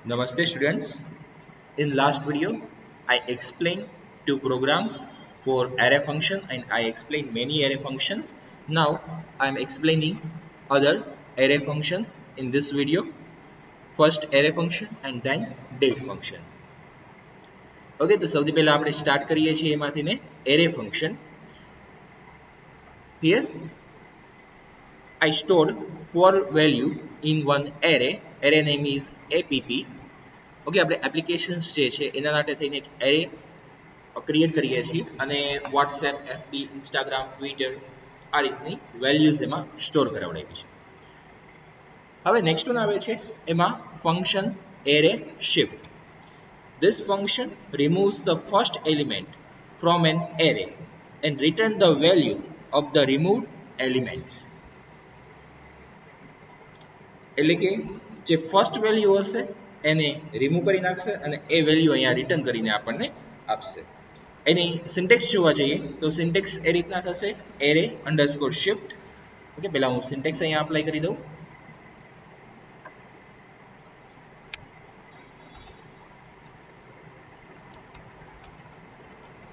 Namaste students. In last video, I explained two programs for array function and I explained many array functions. Now I am explaining other array functions in this video. First array function and then date function. Okay, તો સૌથી પહેલા આપણે start કરીએ છીએ એમાંથીને array function. Here I stored four value in one array. Array name is app. Okay આપણે applications જે છે એના માટે થઈને એક એરે ક્રિએટ કરીએ છીએ અને વોટ્સએપ એફબી ઇન્સ્ટાગ્રામ ટ્વિટર આ રીતની વેલ્યુઝ એમાં સ્ટોર કરાવડાવી છે. હવે નેક્સ્ટ વન આવે છે એમાં function array shift. This function removes the first element from an array and return the value of the removed elements. એટલે કે જે ફર્સ્ટ વેલ્યુ હશે એને રિમૂવ કરી નાખશે અને એ વેલ્યુ અહીંયા રિટર્ન કરીને આપણને આપશે. એની સિન્ટેક્સ જોવા જઈએ તો સિન્ટેક્સ એ રીતના થશે એરે અંડરસ્કોર શિફ્ટ. ઓકે, પહેલા હું સિન્ટેક્સ અહીંયા અપ્લાય કરી દઉં.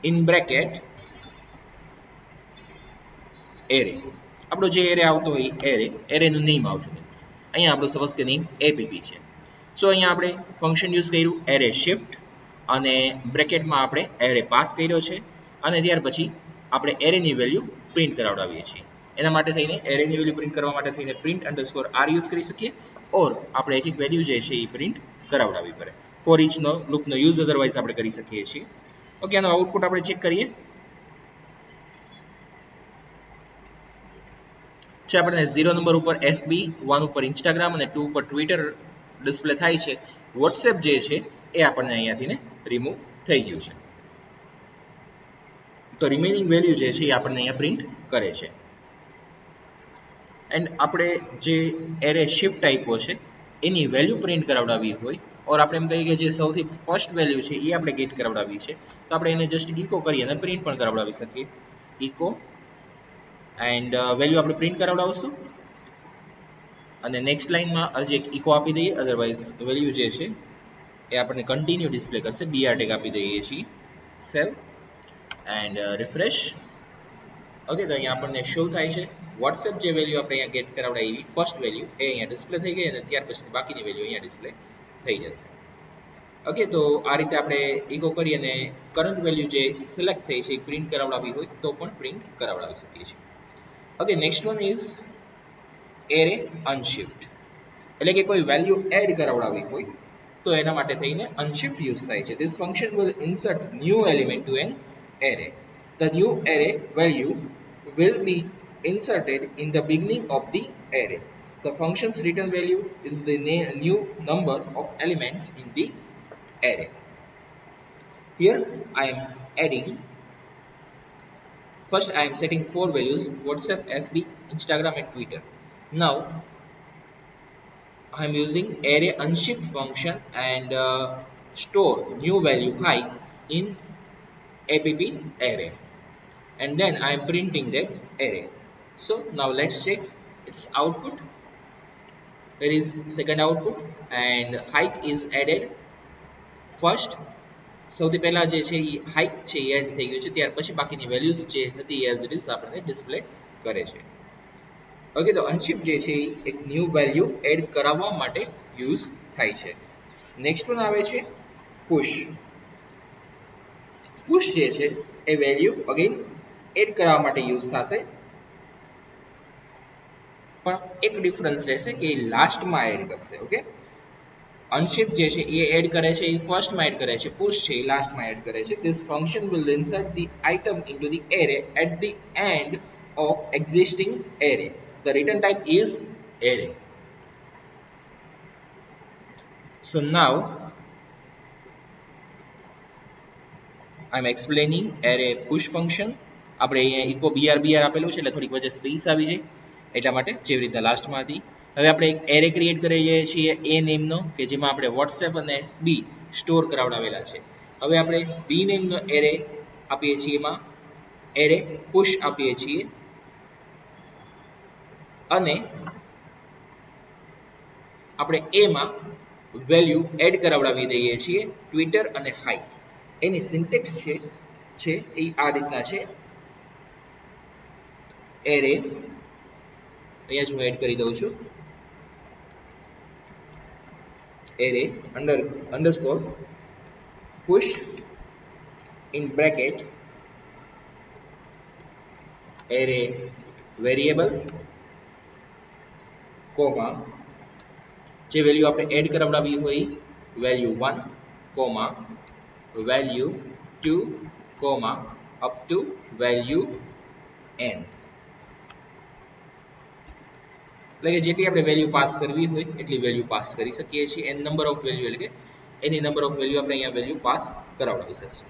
ઇન બ્રેકેટ એરે, આપણો જે એરે આવતો હોય એરેનું નેમ આવશે. મીન્સ અહીંયા આપણું સપોઝ કે નેમ એપીપી છે. સો અહીંયા આપણે ફંક્શન યુઝ કર્યું એરે શિફ્ટ અને બ્રેકેટમાં આપણે એરે પાસ કર્યો છે અને ત્યાર પછી આપણે એરેની વેલ્યુ પ્રિન્ટ કરાવડાવીએ છીએ. એના માટે થઈને એરેની વેલ્યુ પ્રિન્ટ કરવા માટે થઈને પ્રિન્ટ અંડરસ્કોર આર યુઝ કરી શકીએ ઓર આપણે એક એક વેલ્યુ જે છે એ પ્રિન્ટ કરાવડાવવી પડે. ફોર ઇચનો લૂપનો યુઝ અધરવાઇઝ આપણે કરી શકીએ છીએ. ઓકે, આનો આઉટપુટ આપણે ચેક કરીએ. છે આપણને 0 નંબર ઉપર એફબી, 1 ઉપર ઇન્સ્ટાગ્રામ અને 2 ઉપર ટ્વિટર ડિસ્પ્લે થાય છે. વોટ્સએપ જે છે એ આપણને અહીંયાથી રિમૂવ થઈ ગયું છે. તો રિમેનિંગ વેલ્યુ જે છે એ આપણને અહીંયા પ્રિન્ટ કરે છે. એન્ડ આપણે જે એરે શિફ્ટ આપ્યો છે એની વેલ્યુ પ્રિન્ટ કરાવડાવી હોય ઓર આપણે એમ કહીએ કે જે સૌથી ફર્સ્ટ વેલ્યુ છે એ આપણે ગેટ કરાવડાવી છે તો આપણે એને જસ્ટ ઇકો કરી અને પ્રિન્ટ પણ કરાવડાવી શકીએ. ઇકો એન્ડ વેલ્યુ આપણે પ્રિન્ટ કરાવડાવશું અને નેક્સ્ટ લાઇનમાં હજી એક ઇકો આપી દઈએ, અધરવાઇઝ વેલ્યુ જે છે એ આપણને કન્ટિન્યુ ડિસ્પ્લે કરશે. બીઆર ટેગ આપી દઈએ છીએ. Save and refresh. ઓકે, તો અહીંયા આપણને શો થાય છે વોટ્સએપ જે વેલ્યુ આપણે અહીંયા ગેટ કરાવડાવી ફર્સ્ટ વેલ્યુ એ અહીંયા ડિસ્પ્લે થઈ ગઈ અને ત્યાર પછી બાકીની વેલ્યુ અહીંયા ડિસ્પ્લે થઈ જશે. ઓકે, તો આ રીતે આપણે ઇકો કરી અને કરંટ વેલ્યુ જે સિલેક્ટ થઈ છે એ પ્રિન્ટ કરાવડાવી હોય તો પણ પ્રિન્ટ કરાવડાવી શકીએ છીએ. Okay, next one is array unshift. એટલે કે કોઈ વેલ્યુ એડ કરાવડાવી હોય તો એના માટે થઈને અનશિફ્ટ યુઝ થાય છે. This function will insert new element to an array. The new array value will be inserted in the beginning of the array. The function's return value is the new number of elements in the array. Here I am adding, first I am setting four values: WhatsApp, FB, Instagram and Twitter. Now I am using array unshift function and store new value hike in app array, and then I am printing that array. So now let's check its output. There is second output and hike is added. First સૌથી પહેલા જે છે એ hike છે એ add થઈ ગયું છે, ત્યાર પછી બાકીની વેલ્યુઝ જે હતી એઝ ઇટ ઇઝ આપણને ડિસ્પ્લે કરે છે. ઓકે, તો અનશિફ્ટ જે છે એ એક ન્યૂ વેલ્યુ એડ કરાવવા માટે યુઝ થાય છે. નેક્સ્ટ વન આવે છે પુશ. પુશ જે છે એ વેલ્યુ અગેન એડ કરવા માટે યુઝ થશે, પણ એક ડિફરન્સ રહેશે કે એ લાસ્ટમાં એડ કરશે. ઓકે, અનશિફ્ટ જે છે એ એડ કરે છે એ ફર્સ્ટમાં એડ કરે છે, પુશ છે એ લાસ્ટમાં એડ કરે છે. This function will insert the item into the array at the end of existing array. The return type is array. So now I am explaining array push function. આપણે અહીંયા eco BR આપેલું છે એટલે થોડીક વચ્ચે space આવી જાય એટલા માટે, જેવી રીતના લાસ્ટમાં હતી. હવે આપણે એક એરે ક્રિએટ કરી રહ્યા છીએ એ નેમનો કે જેમાં આપણે વોટ્સએપ અને બી સ્ટોર કરાવડાવેલા છે. હવે આપણે બી નેમનો એરે આપીએ છીએ, એમાં એરે પુશ આપીએ છીએ અને આપણે એમાં વેલ્યુ એડ કરાવડાવી દઈએ છીએ ટ્વિટર અને હાઇટ. એની સિન્ટેક્સ છે એ આ રીતના છે. એરે અહીંયા જ હું એડ કરી દઉં છું. Array underscore push in bracket array variable comma જે વેલ્યુ આપણે એડ કરાવડાવી હોય value 1 comma value 2 comma up to value n. એટલે કે જેટલી આપણે વેલ્યુ પાસ કરવી હોય એટલી વેલ્યુ પાસ કરી શકીએ છીએ. એન નંબર ઓફ વેલ્યુ એટલે કે એની નંબર ઓફ વેલ્યુ આપણે અહીંયા વેલ્યુ પાસ કરાવડાવી શકીશું.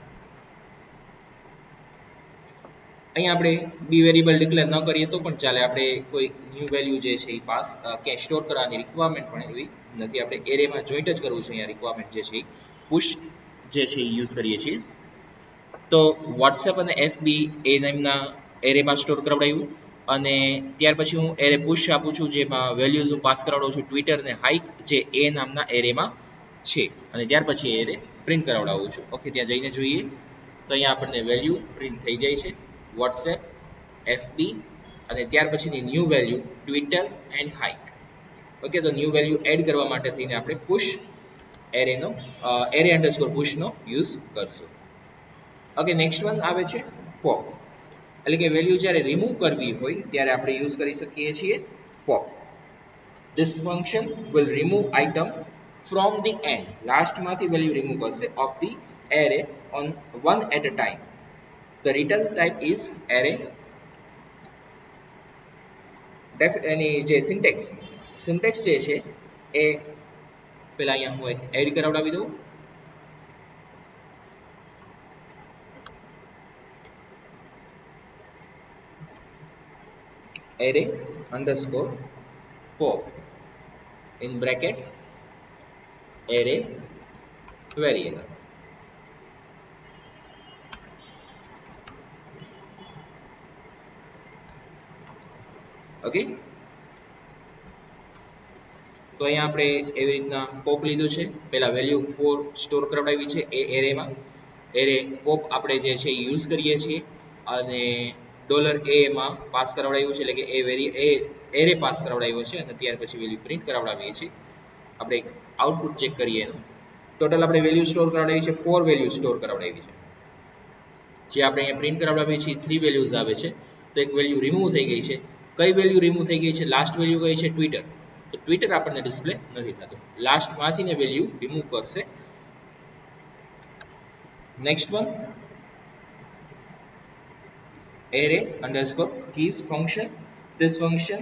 અહીંયા આપણે બી વેરિયેબલ ડિક્લેર ન કરીએ તો પણ ચાલે. આપણે કોઈ ન્યૂ વેલ્યુ જે છે એ પાસ ક્યાંય સ્ટોર કરવાની રિક્વાયરમેન્ટ પણ એવી નથી. આપણે એરેમાં જોઈન્ટ જ કરવું છે. અહીંયા રિક્વાયરમેન્ટ જે છે એ પુશ જે છે એ યુઝ કરીએ છીએ. તો વોટ્સએપ અને એફબી એ નામના એરેમાં સ્ટોર કરાવડાવ્યું અને ત્યાર પછી હું એરે પુશ આપું છું જેમાં વેલ્યુઝ હું પાસ કરાવડાવું છું ટ્વિટર અને હાઇક જે એ નામના એરેમાં છે અને ત્યાર પછી એરે પ્રિન્ટ કરાવડાવું છું. ઓકે, ત્યાં જઈને જોઈએ તો અહીંયા આપણને વેલ્યુ પ્રિન્ટ થઈ જાય છે વોટ્સએપ એફબી અને ત્યાર પછીની new value Twitter and hike. Okay, તો ન્યૂ વેલ્યુ એડ કરવા માટે થઈને આપણે પુશ એરેનો એરે અંડરસ્કોર પુશનો યુઝ કરશું. ઓકે, નેક્સ્ટ વન આવે છે પોપ. એટલે કે વેલ્યુ જ્યારે રિમૂવ કરવી હોય ત્યારે આપણે યુઝ કરી શકીએ છીએ pop. This function will remove item from the end. લાસ્ટમાંથી વેલ્યુ રિમૂવ કરશે of the array on one at a time. The return type is array. એની જે સિન્ટેક્સ જે છે એ પેલા અહીંયા હું એડ કરાવડાવી દઉં. array underscore pop in bracket array variable. Okay, તો અહીંયા આપણે એવી રીતના પોપ લીધું છે. પહેલા વેલ્યુ 4 સ્ટોર કરાવડાવી છે એ એરેમાં. એરે પોપ આપણે જે છે એ યુઝ કરીએ છીએ અને $a માં પાસ કરાવડાવ્યું છે એટલે કે એ એરે પાસ કરાવડાવ્યો છે અને ત્યાર પછી વેલ્યુ પ્રિન્ટ કરાવડાવીએ છીએ. આપણે એક આઉટપુટ ચેક કરીએ એનું. ટોટલ આપણે વેલ્યુ સ્ટોર કરાવડાવી છે 4 વેલ્યુ સ્ટોર કરાવડાવી છે. જે આપણે અહીંયા પ્રિન્ટ કરાવડાવીએ છીએ 3 વેલ્યુઝ આવે છે. તો એક વેલ્યુ રિમૂવ થઈ ગઈ છે. કઈ વેલ્યુ રિમૂવ થઈ ગઈ છે? લાસ્ટ વેલ્યુ કઈ છે? ટ્વિટર. તો ટ્વિટર આપણને ડિસ્પ્લે નથી થતું. લાસ્ટમાંથી ને વેલ્યુ રિમૂવ કરશે. Next one array underscore keys function. This function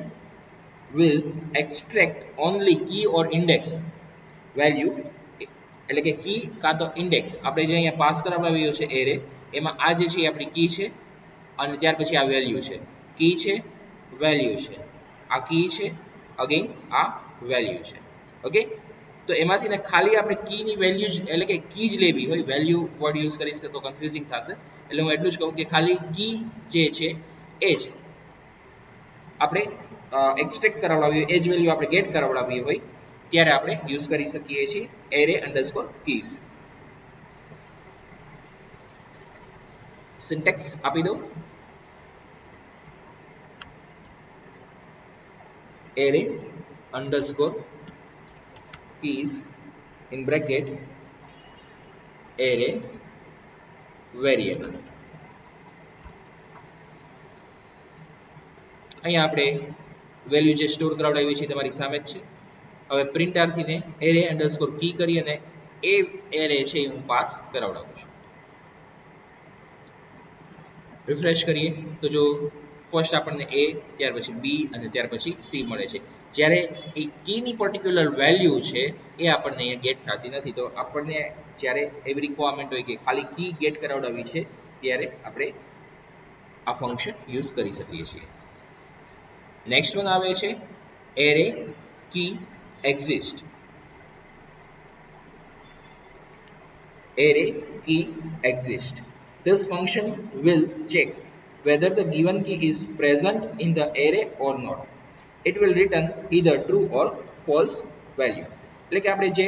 will extract only key or index value. એટલે કે કી કાં તો ઇન્ડેક્સ આપણે જે અહીંયા પાસ કરાવડાવ્યો છે એરે એમાં આ જે છે આપણી કી છે અને ત્યાર પછી આ વેલ્યુ છે. કી છે, વેલ્યુ છે, આ કી છે, અગેન આ વેલ્યુ છે. ઓકે, તો એમાંથી ને ખાલી આપણે કીની વેલ્યુ જ એટલે કે કી જ લેવી હોય. વેલ્યુ વર્ડ યુઝ કરીશ તો કન્ફ્યુઝિંગ થશે એટલે હું એટલું જ કહું કે ખાલી કી જે છે એ જ આપણે એક્સટ્રેક્ટ કરાવડાવી હોય, એ જ વેલ્યુ આપણે ગેટ કરાવડાવી હોય ત્યારે આપણે યુઝ કરી શકીએ છીએ એરે અંડરસ્કોર કીઝ. સિન્ટેક્સ આપી દો. array underscore keys in bracket array variable. અહીંયા આપણે વેલ્યુ જે સ્ટોર કરાવડાવી છે તમારી સામે જ છે. હવે પ્રિન્ટરથી ને એરે અંડરસ્કોર કી કરી અને એ એરે છે હું પાસ કરાવડાવું છું. રિફ્રેશ કરીએ તો જો ફર્સ્ટ આપણને એ, ત્યાર પછી બી અને ત્યાર પછી સી મળે છે. જ્યારે એ કીની પર્ટિક્યુલર વેલ્યુ છે એ આપણને અહીંયા ગેટ થતી નથી. તો આપણને જ્યારે એવી રિક્વાયરમેન્ટ હોય કે ખાલી કી ગેટ કરાવડાવી છે ત્યારે આપણે આ ફંક્શન યુઝ કરી શકીએ છીએ. નેક્સ્ટ વન આવે છે array key exist. array key exist. This function will check whether the given key is present in the array or not. It will return either true or false value. એટલે કે આપણે જે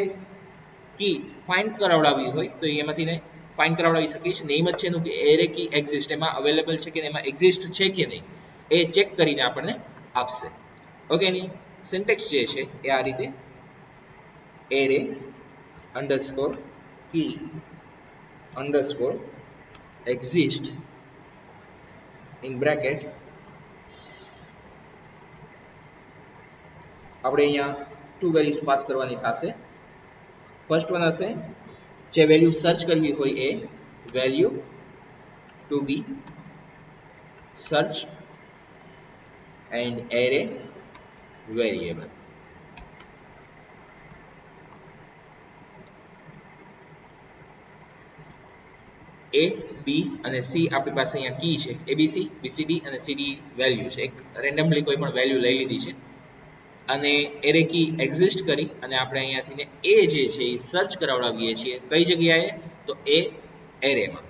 કી find કરાવડાવી હોય તો એમાંથી ને ફાઇન્ડ કરાવડાવી શકીએ છીએ. નેમ જ છે એનું કે એરે કી એક્ઝિસ્ટ એમાં અવેલેબલ છે કે એમાં એક્ઝિસ્ટ છે કે નહીં એ ચેક કરીને આપણને આપશે. ઓકે, એની સિન્ટેક્સ જે છે એ આ રીતે array underscore key underscore exist in bracket આપણે અહીંયા ટુ વેલ્યુઝ પાસ કરવાની થશે. ફર્સ્ટ વન હશે જે વેલ્યુ સર્ચ કરવી હોય એ value to be search and array variable. A B અને સી આપણી પાસે અહીંયા કી છે. એબીસી બીસીડી અને સીડી વેલ્યુ છે. એક રેન્ડમલી કોઈ પણ વેલ્યુ લઈ લીધી છે અને એરે કી એક્ઝિસ્ટ કરી અને આપણે અહીંયાથી ને એ જે છે એ સર્ચ કરાવડાવીએ છીએ કઈ જગ્યાએ તો એ એરેમાં.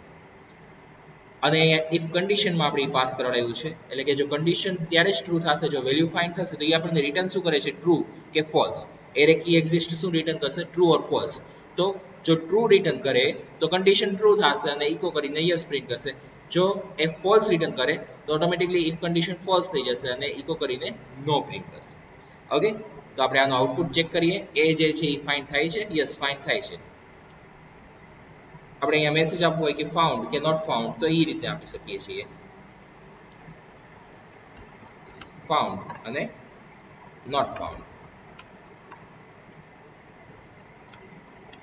અને અહીંયા ઇફ કન્ડિશનમાં આપણે પાસ કરાવડાવ્યું છે એટલે કે જો કન્ડિશન ત્યારે જ ટ્રુ થશે જો વેલ્યુ ફાઇન્ડ થશે તો એ આપણને રિટર્ન શું કરે છે ટ્રુ કે ફોલ્સ. એરે કી એક્ઝિસ્ટ શું રિટર્ન કરશે ટ્રુ ઓર ફોલ્સ. તો જો ટ્રુ રિટર્ન કરે તો કન્ડિશન ટ્રુ થશે અને ઇકો કરીને યસ પ્રિન્ટ કરશે. જો એ ફોલ્સ રિટર્ન કરે તો ઓટોમેટિકલી ઇફ કન્ડિશન ફોલ્સ થઈ જશે અને ઇકો કરીને નો પ્રિન્ટ કરશે. ઓકે, તો આપણે આનું આઉટપુટ ચેક કરીએ. એ જે છે એ ફાઇન્ડ થાય છે, યસ ફાઇન્ડ થાય છે. આપણે અહીંયા મેસેજ આપવો હોય કે ફાઉન્ડ કે નોટ ફાઉન્ડ તો એ રીતે આપી શકીએ છીએ. ફાઉન્ડ અને નોટ ફાઉન્ડ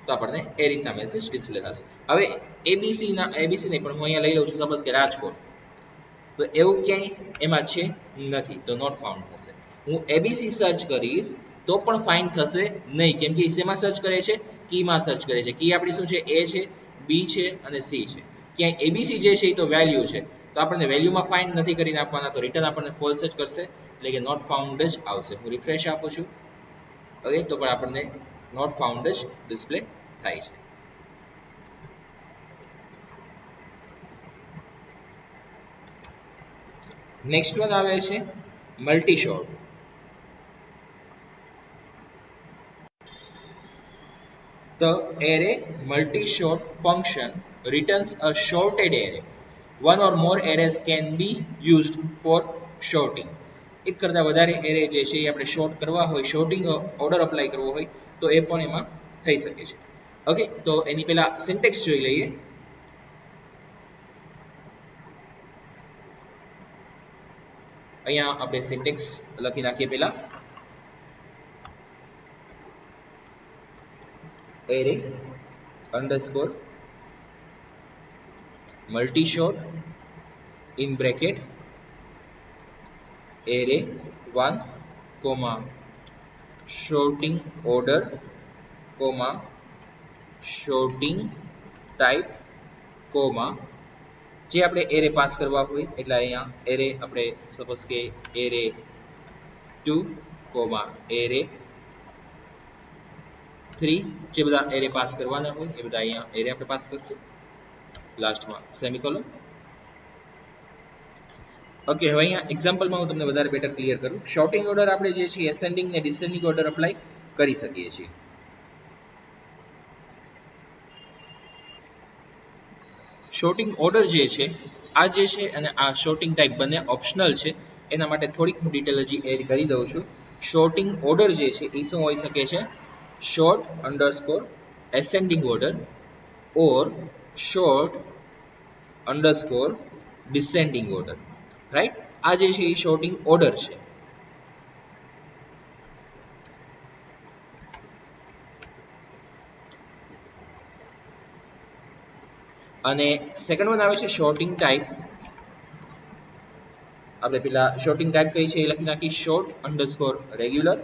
તો આપણને એ રીતના મેસેજ ડિસ્પ્લે થશે. હવે એબીસી નહીં પણ હું અહીંયા લઈ લઉં છું સપોઝ કે રાજકોટ, તો એવું ક્યાંય એમાં છે નથી તો નોટ ફાઉન્ડ થશે. હું એબીસી સર્ચ કરીશ તો પણ ફાઇન્ડ થશે નહીં કેમ કે શેમાં સર્ચ કરે છે કીમાં સર્ચ કરે છે. કી આપણી શું છે એ છે બી છે અને સી છે. ક્યાંય એબીસી જે છે એ તો વેલ્યુ છે તો આપણને વેલ્યુમાં ફાઇન્ડ નથી કરીને આપવાના તો રિટર્ન આપણને ફોલ્સ જ કરશે એટલે કે નોટ ફાઉન્ડ જ આવશે. હું રિફ્રેશ આપું છું ઓકે તો પણ આપણને નોટ ફાઉન્ડ જ ડિસ્પ્લે થાય છે. નેક્સ્ટ વન આવે છે multi short. The array multi-short function returns a shorted array. One or more arrays can be used for shorting. એક કરતાં વધારે એરે જે છે એ આપણે શોર્ટ કરવા હોય, શોર્ટિંગ ઓર્ડર અપ્લાય કરવો હોય તો એ પણ એમાં થઈ શકે છે. ઓકે, તો એની પહેલા સિન્ટેક્સ જોઈ લઈએ. અહીંયા આપણે સિન્ટેક્સ લખી નાખીએ પહેલા. array underscore multi-short in bracket array 1 comma sorting order comma sorting type comma જે આપણે એરે પાસ કરવા હોય એટલે અહીંયા એરે આપણે સપોઝ કે એરે 2 comma એરે 3 જે બધા એરે પાસ કરવાના હોય એ બધા અહીંયા એરે આપણે પાસ કરશું લાસ્ટમાં સેમિકોલન. ઓકે, હવે અહીંયા એક્ઝામ્પલમાં હું તમને વધારે બેટર ક્લિયર કરું. શોર્ટિંગ ઓર્ડર આપણે જે છે એસેન્ડિંગ ને ડિસેન્ડિંગ ઓર્ડર અપ્લાય કરી શકીએ છીએ. શોર્ટિંગ ઓર્ડર જે છે આ જે છે અને આ શોર્ટિંગ ટાઈપ બંને ઓપ્શનલ છે. એના માટે થોડીક હું ડિટેલ હજી એડ કરી દઉં છું. શોર્ટિંગ ઓર્ડર જે છે એ શું હોઈ શકે છે short underscore ascending order or short underscore descending order, right. આ જે છે એ શોર્ટિંગ ઓર્ડર છે. અને સેકન્ડ વન આવે છે શોર્ટિંગ ટાઈપ. આપણે પેલા શોર્ટિંગ ટાઈપ કઈ છે એ લખી નાખી શોર્ટ અંડરસ્કોર રેગ્યુલર.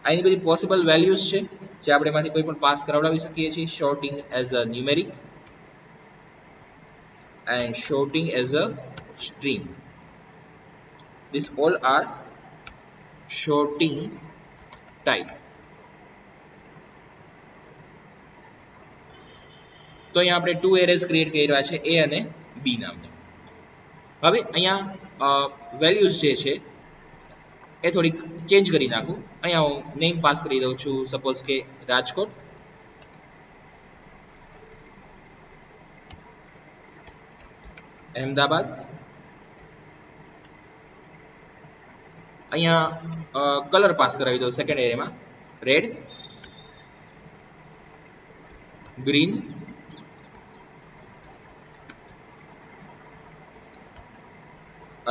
આની બધી પોસિબલ વેલ્યુઝ છે જે આપણે એમાંથી કોઈ પણ પાસ કરાવડાવી શકીએ છીએ. Sorting as a numeric and shorting as a string. These all are shorting type. તો અહીંયા આપણે ટુ એરેઝ ક્રિએટ કર્યા છે એ અને બી નામના. હવે અહીંયા વેલ્યુઝ જે છે એ થોડીક ચેન્જ કરી નાખું. અહીંયા હું નેમ પાસ કરી દઉં છું, સપોઝ કે રાજકોટ. અહેમદાબાદ. અહીંયા કલર પાસ કરાવી દઉં સેકન્ડ એરેમાં, રેડ, ગ્રીન,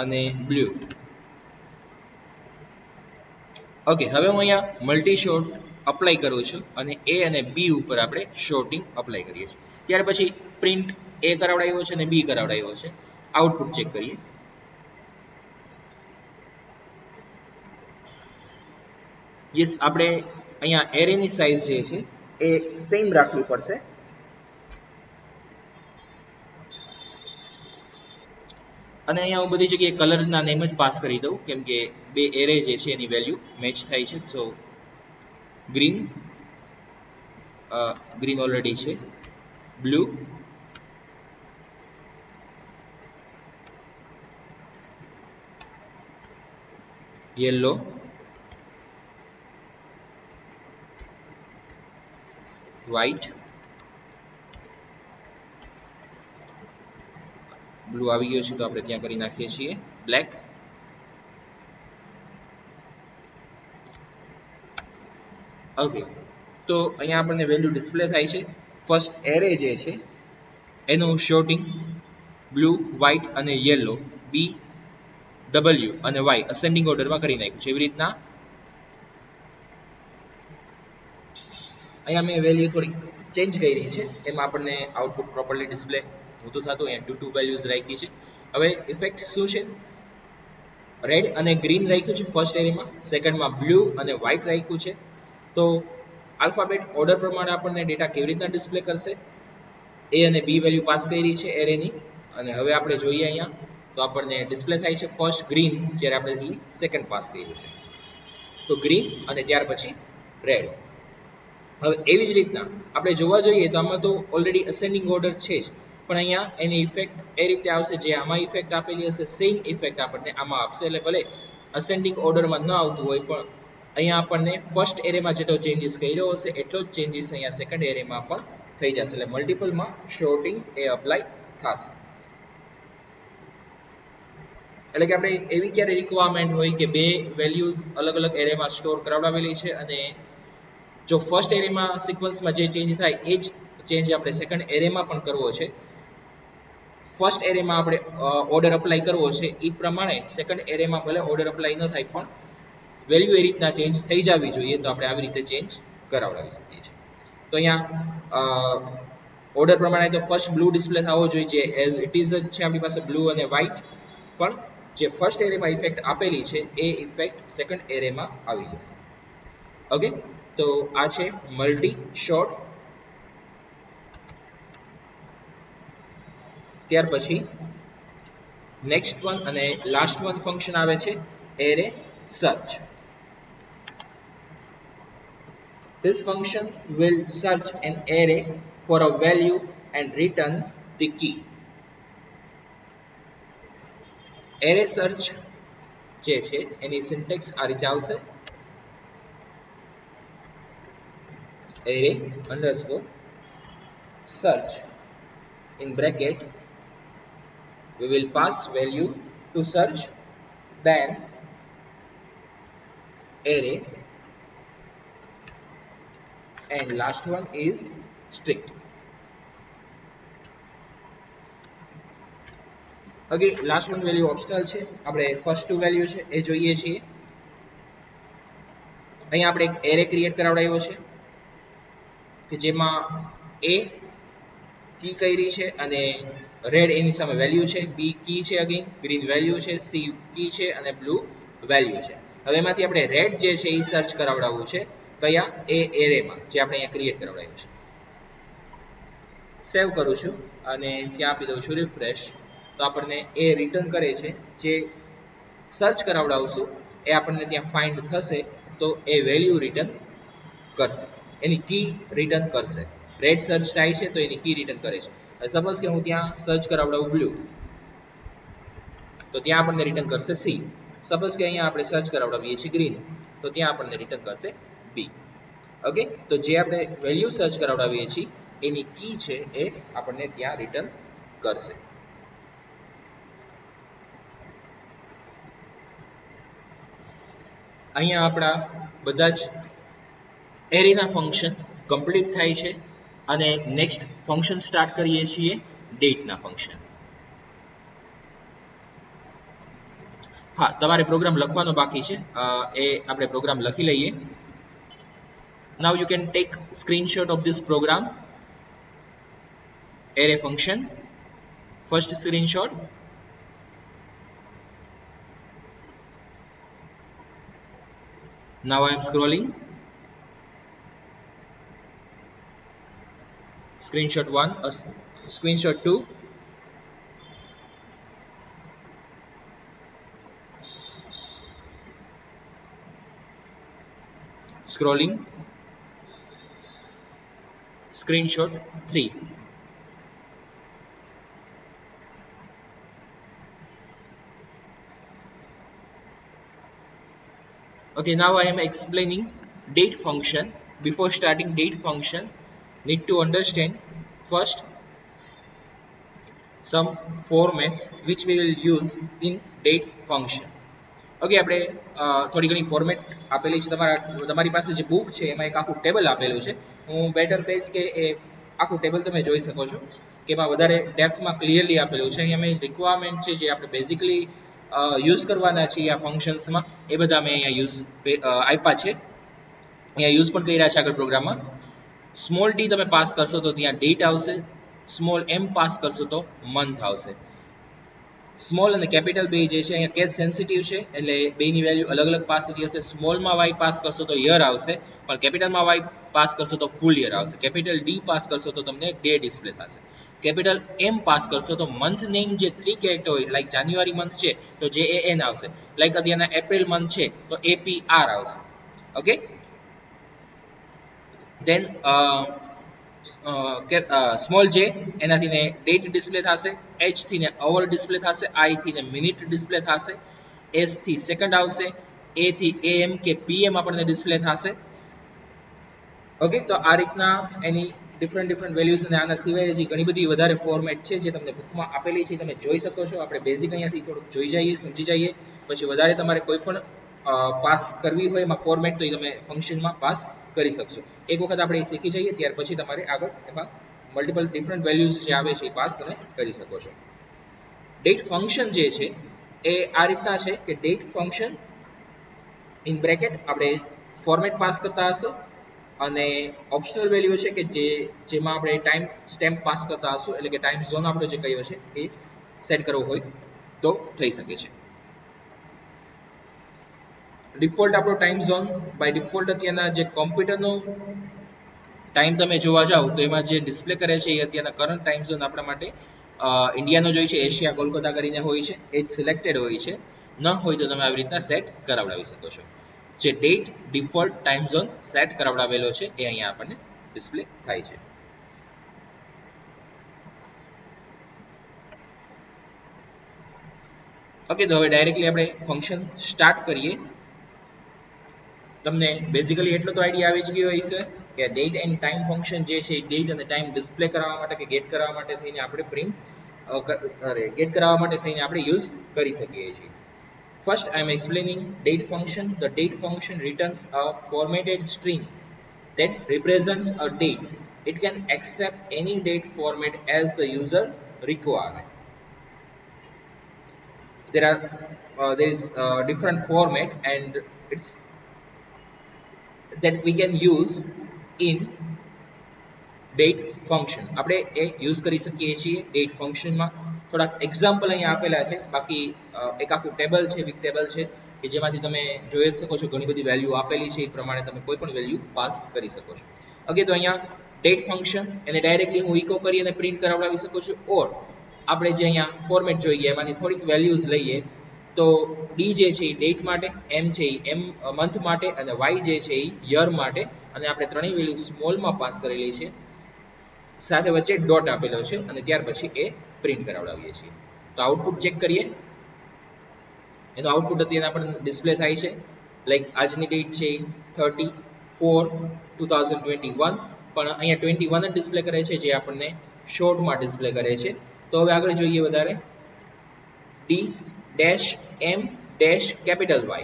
અને બ્લુ. ઓકે, હવે હું અહીંયા મલ્ટી શોર્ટ અપ્લાય કરું છું અને એ અને બી ઉપર આપણે શોર્ટિંગ અપ્લાય કરીએ છીએ. ત્યાર પછી પ્રિન્ટ એ કરાવડાવ્યો છે અને બી કરાવડાવ્યો છે. આઉટપુટ ચેક કરીએ. યસ, આપણે અહીંયા એરેની સાઇઝ જે છે એ સેમ રાખવી પડશે. અને અહીંયા હું બધી જગ્યાએ કલરના નેમ જ પાસ કરી દઉં, કેમ કે બે એરે જે છે એની વેલ્યુ મેચ થાય છે. સો ગ્રીન, ગ્રીન ઓલરેડી છે, બ્લુ, યેલો, વ્હાઈટ, બ્લુ આવી ગયો છે તો આપણે ત્યાં કરી નાખીએ છીએ, બ્લેક, ઓકે. તો અહીંયા આપણને વેલ્યુ ડિસ્પ્લે થાય છે. ફર્સ્ટ એરે જે છે એનું શોર્ટિંગ બ્લુ, વ્હાઈટ અને યેલો, બી, ડબલ્યુ અને વાય અસેન્ડિંગ ઓર્ડરમાં કરી નાખ્યું છે. એવી રીતના અહીંયા મેં વેલ્યુ થોડીક ચેન્જ કરી છે, એમાં આપણને આઉટપુટ પ્રોપરલી ડિસ્પ્લે નહોતું થતું. અહીંયા ટુ વેલ્યુઝ રાખી છે. હવે ઇફેક્ટ શું છે? રેડ અને ગ્રીન રાખ્યું છે ફર્સ્ટ એરેમાં, સેકન્ડમાં બ્લુ અને વ્હાઈટ રાખ્યું છે. તો આલ્ફાબેટ ઓર્ડર પ્રમાણે આપણને ડેટા કેવી રીતના ડિસ્પ્લે કરશે? એ અને બી વેલ્યુ પાસ કરી છે એરેની, અને હવે આપણે જોઈએ અહીંયા તો આપણને ડિસ્પ્લે થાય છે ફર્સ્ટ ગ્રીન, જ્યારે આપણે સેકન્ડ પાસ કર્યું છે તો ગ્રીન, અને ત્યાર પછી રેડ. હવે એવી જ રીતના આપણે જોવા જોઈએ તો આમાં તો ઓલરેડી અસેન્ડિંગ ઓર્ડર છે જ, પણ અહીંયા એની ઇફેક્ટ એ રીતે આવશે, જે આમાં ઇફેક્ટ આપેલી હશે સેમ ઇફેક્ટ આપણને આમાં આપશે. એટલે ભલે અસેન્ડિંગ ઓર્ડરમાં ન આવતું હોય, પણ અહીંયા આપણને ફર્સ્ટ એરેમાં જેટલો ચેન્જીસ કર્યો હશે એટલો જ ચેન્જીસ અહીંયા સેકન્ડ એરેમાં પણ થઈ જશે. એટલે મલ્ટિપલમાં શોર્ટિંગ એ અપ્લાય થશે. એટલે કે આપણે એવી ક્યારે રિક્વાયરમેન્ટ હોય કે બે વેલ્યુઝ અલગ અલગ એરેમાં સ્ટોર કરાવડાવેલી છે, અને જો ફર્સ્ટ એરેમાં સિક્વન્સમાં જે ચેન્જ થાય એ જ ચેન્જ આપણે સેકન્ડ એરેમાં પણ કરવો છે. ફર્સ્ટ એરેમાં આપણે ઓર્ડર અપ્લાય કરવો છે, એ પ્રમાણે સેકન્ડ એરેમાં ભલે ઓર્ડર અપ્લાય ન થાય પણ વેલ્યુ એ રીતના ચેન્જ થઈ જવી જોઈએ, તો આપણે આવી રીતે ચેન્જ કરાવડાવી શકીએ છીએ. તો અહીંયા ઓર્ડર પ્રમાણે તો ફર્સ્ટ બ્લુ ડિસ્પ્લે થવો જોઈએ, જે એઝ ઇટ ઇઝ જ છે આપણી પાસે બ્લુ અને વ્હાઈટ, પણ જે ફર્સ્ટ એરેમાં ઇફેક્ટ આપેલી છે એ ઇફેક્ટ સેકન્ડ એરેમાં આવી જશે. ઓકે, તો આ છે મલ્ટી શોર્ટ. ત્યાર પછી નેક્સ્ટ વન અને લાસ્ટ વન ફંક્શન આવે છે array search. This function will search an array for a value and returns the key. Array search જે છે એની સિન્ટેક્સ આ રીતે આવશે: array underscore search in bracket we will pass value to search, then array, and last one is strict. Okay, last one value optional છે, આપણે first two value છે એ જોઈએ છીએ. અહીંયા આપણે એક એરે ક્રિએટ કરાવડાવ્યો છે કે જેમાં એ કી કરી છે અને રેડ એની સામે વેલ્યુ છે, બી કી છે, અગેન ગ્રીન વેલ્યુ છે, સી કી છે અને બ્લુ વેલ્યુ છે. હવે એમાંથી આપણે રેડ જે છે એ સર્ચ કરાવડાવવું છે કયા? એ એરેમાં, જે આપણે અહીંયા ક્રિએટ કરાવડાવ્યું છે. સેવ કરું છું અને ત્યાં આપી દઉં છું રિફ્રેશ, તો આપણને એ રિટર્ન કરે છે. જે સર્ચ કરાવડાવશું એ આપણને ત્યાં ફાઇન્ડ થશે, તો એ વેલ્યુ રિટર્ન કરશે, એની કી રિટર્ન કરશે. રેડ સર્ચ થાય છે તો એની કી રિટર્ન કરે છે. સપોઝ કે હું ત્યાં સર્ચ કરાવડાવું બ્લુ, તો ત્યાં આપણને રિટર્ન કરશે સી. સપોઝ કે અહીંયા આપણે સર્ચ કરાવડાવીએ છીએ ગ્રીન, તો ત્યાં આપણને રિટર્ન કરશે બી. ઓકે, તો જે આપણે વેલ્યુ સર્ચ કરાવડાવીએ છીએ એની કી છે એ આપણને ત્યાં રિટર્ન કરશે. અહીંયા આપણા બધા જ એરેના ફંક્શન કમ્પ્લીટ થાય છે અને નેક્સ્ટ ફંક્શન સ્ટાર્ટ કરીએ છીએ ડેટના ફંક્શન. હા, તમારે પ્રોગ્રામ લખવાનો બાકી છે, એ આપણે પ્રોગ્રામ લખી લઈએ. Now you can take screenshot of this program, array function. First screenshot. Now I am scrolling. Screenshot 1, screenshot 2. Scrolling. Screenshot 3. Okay, now I am explaining date function. Before starting date function, need to understand first some formats which we will use in date function. Okay, આપણે થોડી ઘણી format આપેલી છે. તમારી પાસે જે book છે એમાં એક આખું ટેબલ આપેલું છે. હું બેટર કહીશ કે એ આખું ટેબલ તમે જોઈ શકો છો કે એમાં વધારે ડેપ્થમાં ક્લિયરલી આપેલું છે. અહીંયા મેં રિક્વાયરમેન્ટ છે જે આપણે બેઝિકલી યુઝ કરવાના છીએ આ ફંક્શન્સમાં, એ બધા મેં અહીંયા આપ્યા છે. અહીંયા યુઝ પણ કર્યા છે આગળ પ્રોગ્રામમાં. સ્મોલ ડી તમે પાસ કરશો તો ત્યાં ડેટ આવશે, સ્મોલ એમ પાસ કરશો તો મંથ આવશે. સ્મોલ અને કેપિટલ બે જે છે અહીંયા કેસ સેન્સિટિવ છે એટલે બેની વેલ્યુ અલગ અલગ પાસ થતી હશે. સ્મોલમાં વાય પાસ કરશો તો યર આવશે, પણ કેપિટલમાં વાય પાસ કરશો તો ફૂલ યર આવશે. કેપિટલ ડી પાસ કરશો તો તમને ડે ડિસ્પ્લે થશે. કેપિટલ એમ પાસ કરશો તો મંથ નેમ જે 3 કેરેક્ટર હોય, લાઈક જાન્યુઆરી મંથ છે તો JAN આવશે, લાઈક અત્યારના એપ્રિલ મંથ છે તો APR આવશે. ઓકે, દેન સ્મોલ જે એનાથી ને ડેટ ડિસ્પ્લે થશે, એચ થી ને અવર ડિસ્પ્લે થશે, આઈ થી ને મિનિટ ડિસ્પ્લે થશે, એસ થી સેકન્ડ આવશે, એ થી AM કે PM આપણને ડિસ્પ્લે થશે. ઓકે, તો આ રીતના એની ડિફરન્ટ વેલ્યુઝ અને આના સિવાય હજી ઘણી બધી વધારે ફોર્મેટ છે જે તમને બુકમાં આપેલી છે, તમે જોઈ શકો છો. આપણે બેઝિક અહીંયાથી થોડુંક જોઈ જઈએ, સમજી જઈએ, પછી વધારે તમારે કોઈ પણ પાસ કરવી હોય એમાં ફોર્મેટ તો એ તમે ફંક્શનમાં પાસ કરી શકશો. એક વખત આપણે શીખી જઈએ ત્યાર પછી તમારે આગળ એમાં મલ્ટિપલ ડિફરન્ટ વેલ્યુઝ જે આવે છે એ પાસ તમે કરી શકો છો. ડેટ ફંક્શન જે છે એ આ રીતના છે કે ડેટ ફંક્શન ઇન બ્રેકેટ આપણે ફોર્મેટ પાસ કરતા હશો અને ઓપ્શનલ વેલ્યુ છે કે જેમાં આપણે ટાઈમ સ્ટેમ્પ પાસ કરતા હશું, એટલે કે ટાઈમ ઝોન આપણો જે કયો છે એ સેટ કરવો હોય તો થઈ શકે છે. ડિફોલ્ટ આપણો ટાઈમ ઝોન બાય ડિફોલ્ટ અત્યારના જે કોમ્પ્યુટરનો ટાઈમ તમે જોવા જાઓ તો એમાં જે ડિસ્પ્લે કરે છે એ અત્યારના કરંટ ટાઈમ ઝોન આપણા માટે ઇન્ડિયાનો જોઈએ છે, એશિયા કોલકાતા કરીને હોય છે, એ જ સિલેક્ટેડ હોય છે. ન હોય તો તમે આવી રીતના સેટ કરાવડાવી શકો છો. જે date default time zone set કરાવડાવેલો છે એ અહીંયા આપણને ડિસ્પ્લે થાય છે. ઓકે, તો હવે ડાયરેક્ટલી આપણે ફંક્શન સ્ટાર્ટ કરીએ. તમને બેઝિકલી એટલો તો આઈડિયા આવી જ ગયો હશે કે ડેટ એન્ડ ટાઈમ ફંક્શન જે છે ડેટ અને ટાઈમ ડિસ્પ્લે કરાવવા માટે કે ગેટ કરાવવા માટે થઈને આપણે ગેટ કરાવવા માટે થઈને આપણે યુઝ કરી શકીએ છીએ. First, I am explaining date function. The date function returns a formatted string that represents a date. It can accept any date format as the user requirement. There is different format and it's that we can use in date function. આપણે એ use કરી શકીએ છીએ date ફંક્શનમાં. થોડાક example અહીંયા આપેલા છે, બાકી એક આખું ટેબલ છે, વીક ટેબલ છે કે જેમાંથી તમે જોઈ જ શકો છો ઘણી બધી વેલ્યુ આપેલી છે, એ પ્રમાણે તમે કોઈ પણ વેલ્યુ પાસ કરી શકો છો. ઓકે, તો અહીંયા ડેટ ફંક્શન એને ડાયરેક્ટલી હું ઇકો કરી અને પ્રિન્ટ કરાવડાવી શકું છું, ઓર આપણે જે અહીંયા ફોર્મેટ જોઈએ એમાંથી થોડીક વેલ્યુઝ લઈએ તો ડી જે છે એ ડેટ માટે, એમ છે એ મંથ માટે અને વાય જે છે એ યર માટે, અને આપણે ત્રણેય વેલ્યુ સ્મોલમાં પાસ કરેલી છે, સાથે વચ્ચે ડોટ આપેલો છે અને ત્યાર પછી એ પ્રિન્ટ કરાવડાવીએ છીએ. તો આઉટપુટ ચેક કરીએ. એનો આઉટપુટ અત્યારે આપણને ડિસ્પ્લે થાય છે. લાઈક આજની ડેટ છે 30/4/2021, પણ અહીંયા 21 જ ડિસ્પ્લે કરે છે, જે આપણને શોર્ટમાં ડિસ્પ્લે કરે છે. તો હવે આગળ જોઈએ વધારે D-M-Y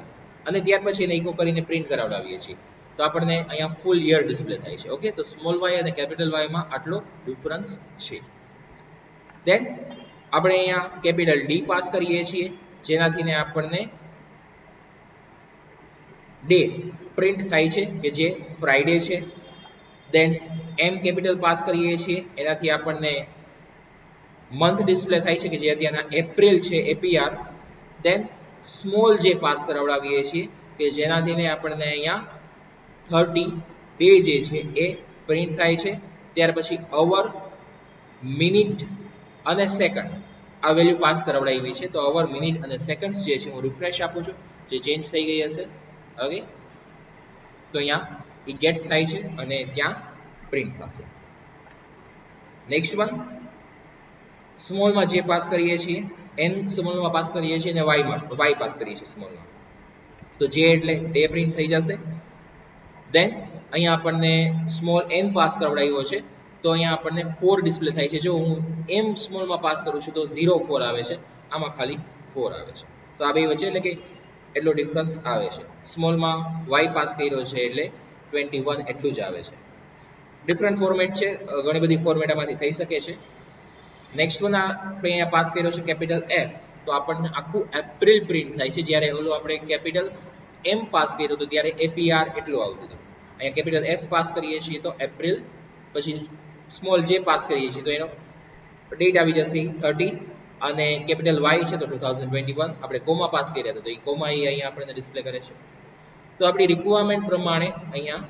અને ત્યાર પછી એને ઇકો કરીને પ્રિન્ટ કરાવડાવીએ છીએ, તો આપણને અહીંયા ફૂલ યર ડિસ્પ્લે થાય છે. ઓકે, તો સ્મોલ વાય અને કેપિટલ વાયમાં આટલો ડિફરન્સ છે. દેન આપણે અહીંયા કેપિટલ ડી પાસ કરીએ છીએ, જેનાથી આપણને ડે પ્રિન્ટ થાય છે કે જે ફ્રાઈડે છે. દેન એમ કેપિટલ પાસ કરીએ છીએ, એનાથી આપણને મંથ ડિસ્પ્લે થાય છે કે જે અત્યારના એપ્રિલ છે, એપીઆર. દેન સ્મોલ જે પાસ કરાવડાવીએ છીએ કે જેનાથી આપણને અહીંયા 30 ડે જે છે એ પ્રિન્ટ થાય છે. ત્યાર પછી અવર, મિનિટ અને સેકન્ડ આ વેલ્યુ પાસ કરાવડાવી છે. તો અવર, મિનિટ અને સેકન્ડ્સ જે છે હું રિફ્રેશ આપું છું, જે ચેન્જ થઈ ગઈ હશે. ઓકે, તો અહીંયા એ ગેટ થાય છે અને ત્યાં પ્રિન્ટ થશે. નેક્સ્ટ વન, સ્મોલમાં જે પાસ કરીએ છીએ એન સ્મોલમાં પાસ કરીએ છીએ અને વાય પાસ કરીએ છીએ સ્મોલમાં, તો જે એટલે ડે પ્રિન્ટ થઈ જશે. દેન અહીંયા આપણને સ્મોલ એન પાસ કરાવડાવ્યો છે, તો અહીંયા આપણને 4 ડિસ્પ્લે થાય છે. જો હું એમ સ્મોલમાં પાસ કરું છું તો 04 આવે છે, આમાં ખાલી 4 આવે છે. તો આ બે વચ્ચે એટલે કે એટલો ડિફરન્સ આવે છે. સ્મોલમાં વાય પાસ કર્યો છે એટલે 21 એટલું જ આવે છે. ડિફરન્ટ ફોર્મેટ છે, ઘણી બધી ફોર્મેટ આમાંથી થઈ શકે છે. નેક્સ્ટ વન આપણે અહીંયા પાસ કર્યો છે કેપિટલ એફ, તો આપણને આખું એપ્રિલ પ્રિન્ટ થાય છે. જ્યારે ઓલું આપણે કેપિટલ એમ પાસ કર્યો હતો ત્યારે એપીઆર એટલું આવતું હતું. અહીંયા કેપિટલ એફ પાસ કરીએ છીએ તો એપ્રિલ, પછી સ્મોલ જે પાસ કરીએ છીએ તો એનો ડેટ આવી જશે 30, અને કેપિટલ વાય છે તો 2021. આપણે કોમા પાસ કર્યા હતા તો એ કોમા અહીંયા આપણને ડિસ્પ્લે કરે છે. તો આપણી રિક્વાયરમેન્ટ પ્રમાણે અહીંયા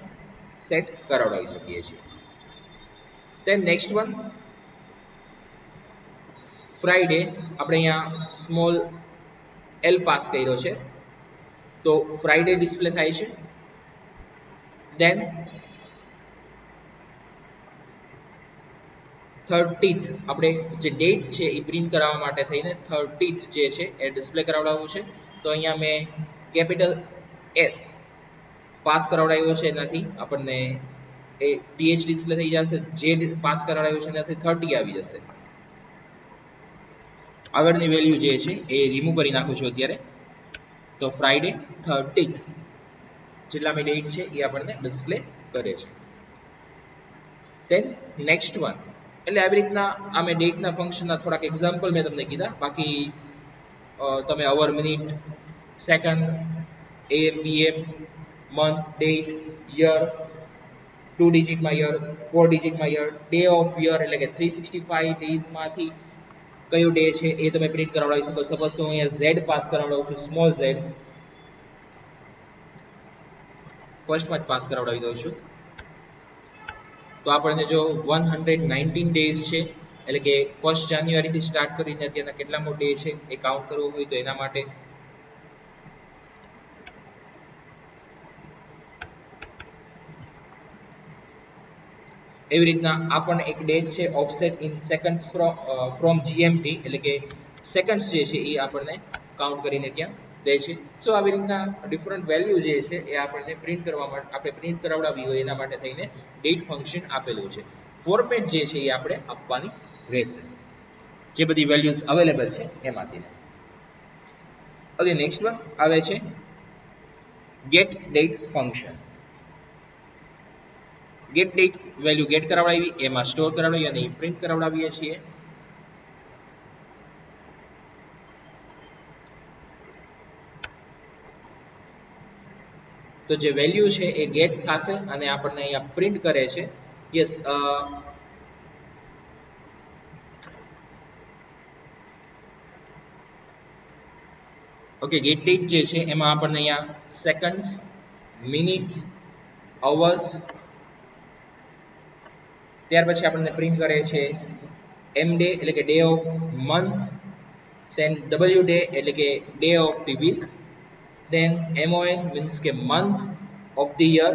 સેટ કરાવડાવી શકીએ છીએ. દેન નેક્સ્ટ વન, ફ્રાઈડે આપણે અહીંયા સ્મોલ એલ પાસ કર્યો છે, તો ફ્રાઈડે ડિસ્પ્લે થાય છે. દેન 30th આપણે જે ડેટ છે એ પ્રિન્ટ કરાવવા માટે થઈને 30th જે છે એ ડિસ્પ્લે કરાવડાવવું છે. તો અહીંયા મેં કેપિટલ એસ પાસ કરાવડાવ્યો છે, એનાથી આપણને એ ટીએચ ડિસ્પ્લે થઈ જશે. જે પાસ કરાવડાવ્યું છે એનાથી 30 આવી જશે. આગળની વેલ્યુ જે છે એ રિમૂવ કરી નાખું છું અત્યારે. તો ફ્રાઈડે 30th જેટલા મેં ડેટ છે એ આપણને ડિસ્પ્લે કરે છે. દેન નેક્સ્ટ વન, એટલે આવી રીતના આ મેં ડેટના ફંક્શનના થોડાક એક્ઝામ્પલ મેં તમને કીધા. બાકી તમે hour, minute, second, AM, PM, month, date, year, 2 ડિજિટમાં યર, 4 ડિજિટમાં યર, ડે ઓફ યર એટલે કે 365 ડેઝમાંથી કયો ડે છે એ તમે પ્રિન્ટ કરાવડાવી શકો. સપોઝ કે હું અહીંયા ઝેડ પાસ કરાવડાવું છું, સ્મોલ ઝેડ ફર્સ્ટમાં જ પાસ કરાવડાવી દઉં છું. તો આપણને જો 119 ડેઝ છે, એટલે કે 1 જાન્યુઆરીથી સ્ટાર્ટ કરીને અત્યારના કેટલા ડે છે એ કાઉન્ટ કરવું હોય તો એના માટે એવી રીતના આપણને એક ડેટ છે offset in seconds from GMT, એટલે કે સેકન્ડ્સ જે છે એ આપણને કાઉન્ટ કરીને ત્યાં દે છે. સો આવી રીતના ડિફરન્ટ વેલ્યુ જે છે એ આપણને પ્રિન્ટ કરવા માટે, આપણે પ્રિન્ટ કરાવડાવી હોય એના માટે થઈને ડેટ ફંક્શન આપેલું છે. ફોર્મેટ જે છે એ આપણે આપવાની રહેશે, જે બધી વેલ્યુઝ અવેલેબલ છે એમાંથી. હવે નેક્સ્ટ વન આવે છે get date function. Get date value get કરાવડાવી, એમાં સ્ટોર કરાવડાવી અને પ્રિન્ટ કરાવડાવીએ છીએ. તો જે વેલ્યુ છે એ ગેટ થશે અને આપણને અહીંયા પ્રિન્ટ કરે છે. યસ, ઓકે, ગેટ ડેટ જે છે એમાં આપણને અહીંયા સેકન્ડ્સ, મિનિટ્સ, અવર્સ, ત્યાર પછી આપણને પ્રિન્ટ કરે છે એમ ડે એટલે કે day of month, then W day એટલે કે day of the week, then MON means કે મંથ ઓફ ધી યર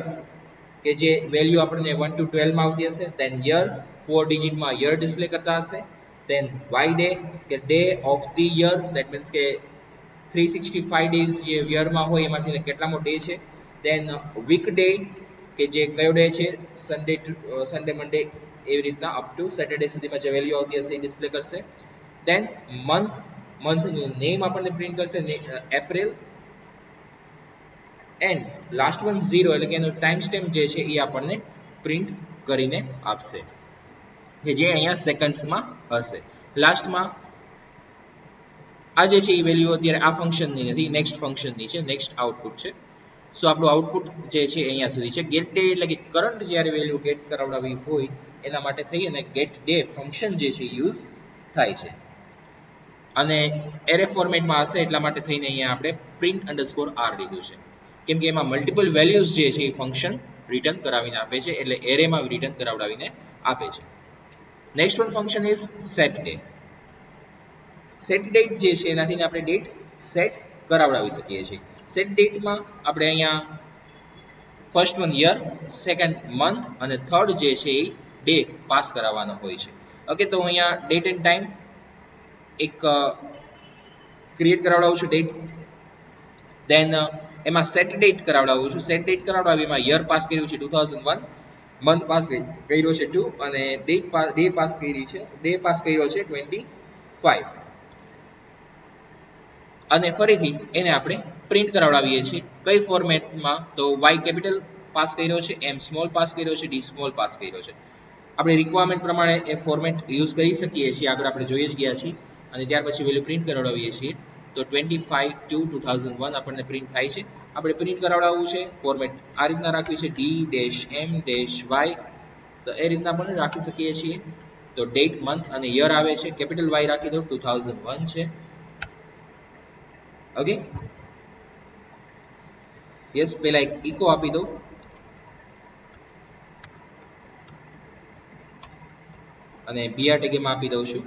કે જે વેલ્યુ આપણને 1 to 12 માં આવતી હશે, દેન યર 4 ડિજિટમાં યર ડિસ્પ્લે કરતા હશે, દેન વાય ડે કે day of the year, that means કે 365 ડેઝ જે યરમાં હોય એમાંથી કેટલામો ડે છે, દેન વીક ડે કે જે કયો ડે છે, સન્ડે મંડે એવી રીતના અપ ટુ સેટરડે સુધીમાં જે વેલ્યુ આવતી હશે એ ડિસ્પ્લે કરશે. દેન મંથનું નેમ આપણને પ્રિન્ટ કરશે, એપ્રિલ, એન્ડ લાસ્ટ વન 0 એટલે કે એનો ટાઈમ સ્ટેમ્પ જે છે એ આપણને પ્રિન્ટ કરીને આપશે કે જે અહીંયા સેકન્ડ્સમાં હશે. લાસ્ટમાં આ જે છે એ વેલ્યુ અત્યારે આ ફંક્શનની નથી, નેક્સ્ટ ફંક્શનની છે, નેક્સ્ટ આઉટપુટ છે. સો આપણું આઉટપુટ જે છે અહીંયા સુધી છે. ગેટ ડે એટલે કે કરંટ જ્યારે વેલ્યુ ગેટ કરાવડાવી હોય એના માટે થઈ અને ગેટ ડે ફંક્શન જે છે યુઝ થાય છે. અને એરે ફોર્મેટમાં હશે એટલા માટે થઈને અહીંયા આપણે પ્રિન્ટ અંડરસ્કોર આર લીધું છે, કેમ કે એમાં મલ્ટિપલ વેલ્યુઝ જે છે એ ફંક્શન રિટર્ન કરાવીને આપે છે, એટલે એરેમાં રિટર્ન કરાવડાવીને આપે છે. Next one function is set day. Set date જે છે એનાથી આપણે ડેટ સેટ કરાવડાવી શકીએ છીએ. સેટ ડેટમાં આપણે અહીંયા first one year, second month અને થર્ડ જે છે એ ડે પાસ કરાવવાનો હોય છે. ઓકે, તો અહીંયા ડેટ એન્ડ ટાઈમ એક ક્રિએટ કરાવડાવું છું ડેટ, દેન એમાં સેટ ડેટ કરાવડાવું છું. સેટ ડેટ કરાવડાવીમાં યર પાસ કર્યું છે 2001, મંથ પાસ કર્યો છે 2 અને ડે પાસ કર્યો છે 25. અને ફરીથી એને આપણે પ્રિન્ટ કરાવડાવીએ છીએ કઈ ફોર્મેટમાં, તો વાય કેપિટલ પાસ કર્યો છે, એમ સ્મોલ પાસ કર્યો છે, ડી સ્મોલ પાસ કર્યો છે. આપણે રિક્વાયરમેન્ટ પ્રમાણે એ ફોર્મેટ યુઝ કરી શકીએ છીએ, આગળ આપણે જોઈ જ ગયા છીએ. અને ત્યાર પછી વેલ્યુ પ્રિન્ટ કરાવડાવીએ છીએ તો 25/2/2001 આપણને પ્રિન્ટ થાય છે. આપણે પ્રિન્ટ કરાવડાવવું છે, ફોર્મેટ આ રીતના રાખવી છે D-M-Y, તો એ રીતના પણ રાખી શકીએ છીએ. તો ડેટ, મંથ અને યર આવે છે, કેપિટલ વાય રાખી દો, 2001 છે. ઓકે, યસ, પહેલા એક ઇકો આપી દો અને BR ટેગ એમાં આપી દઉં છું.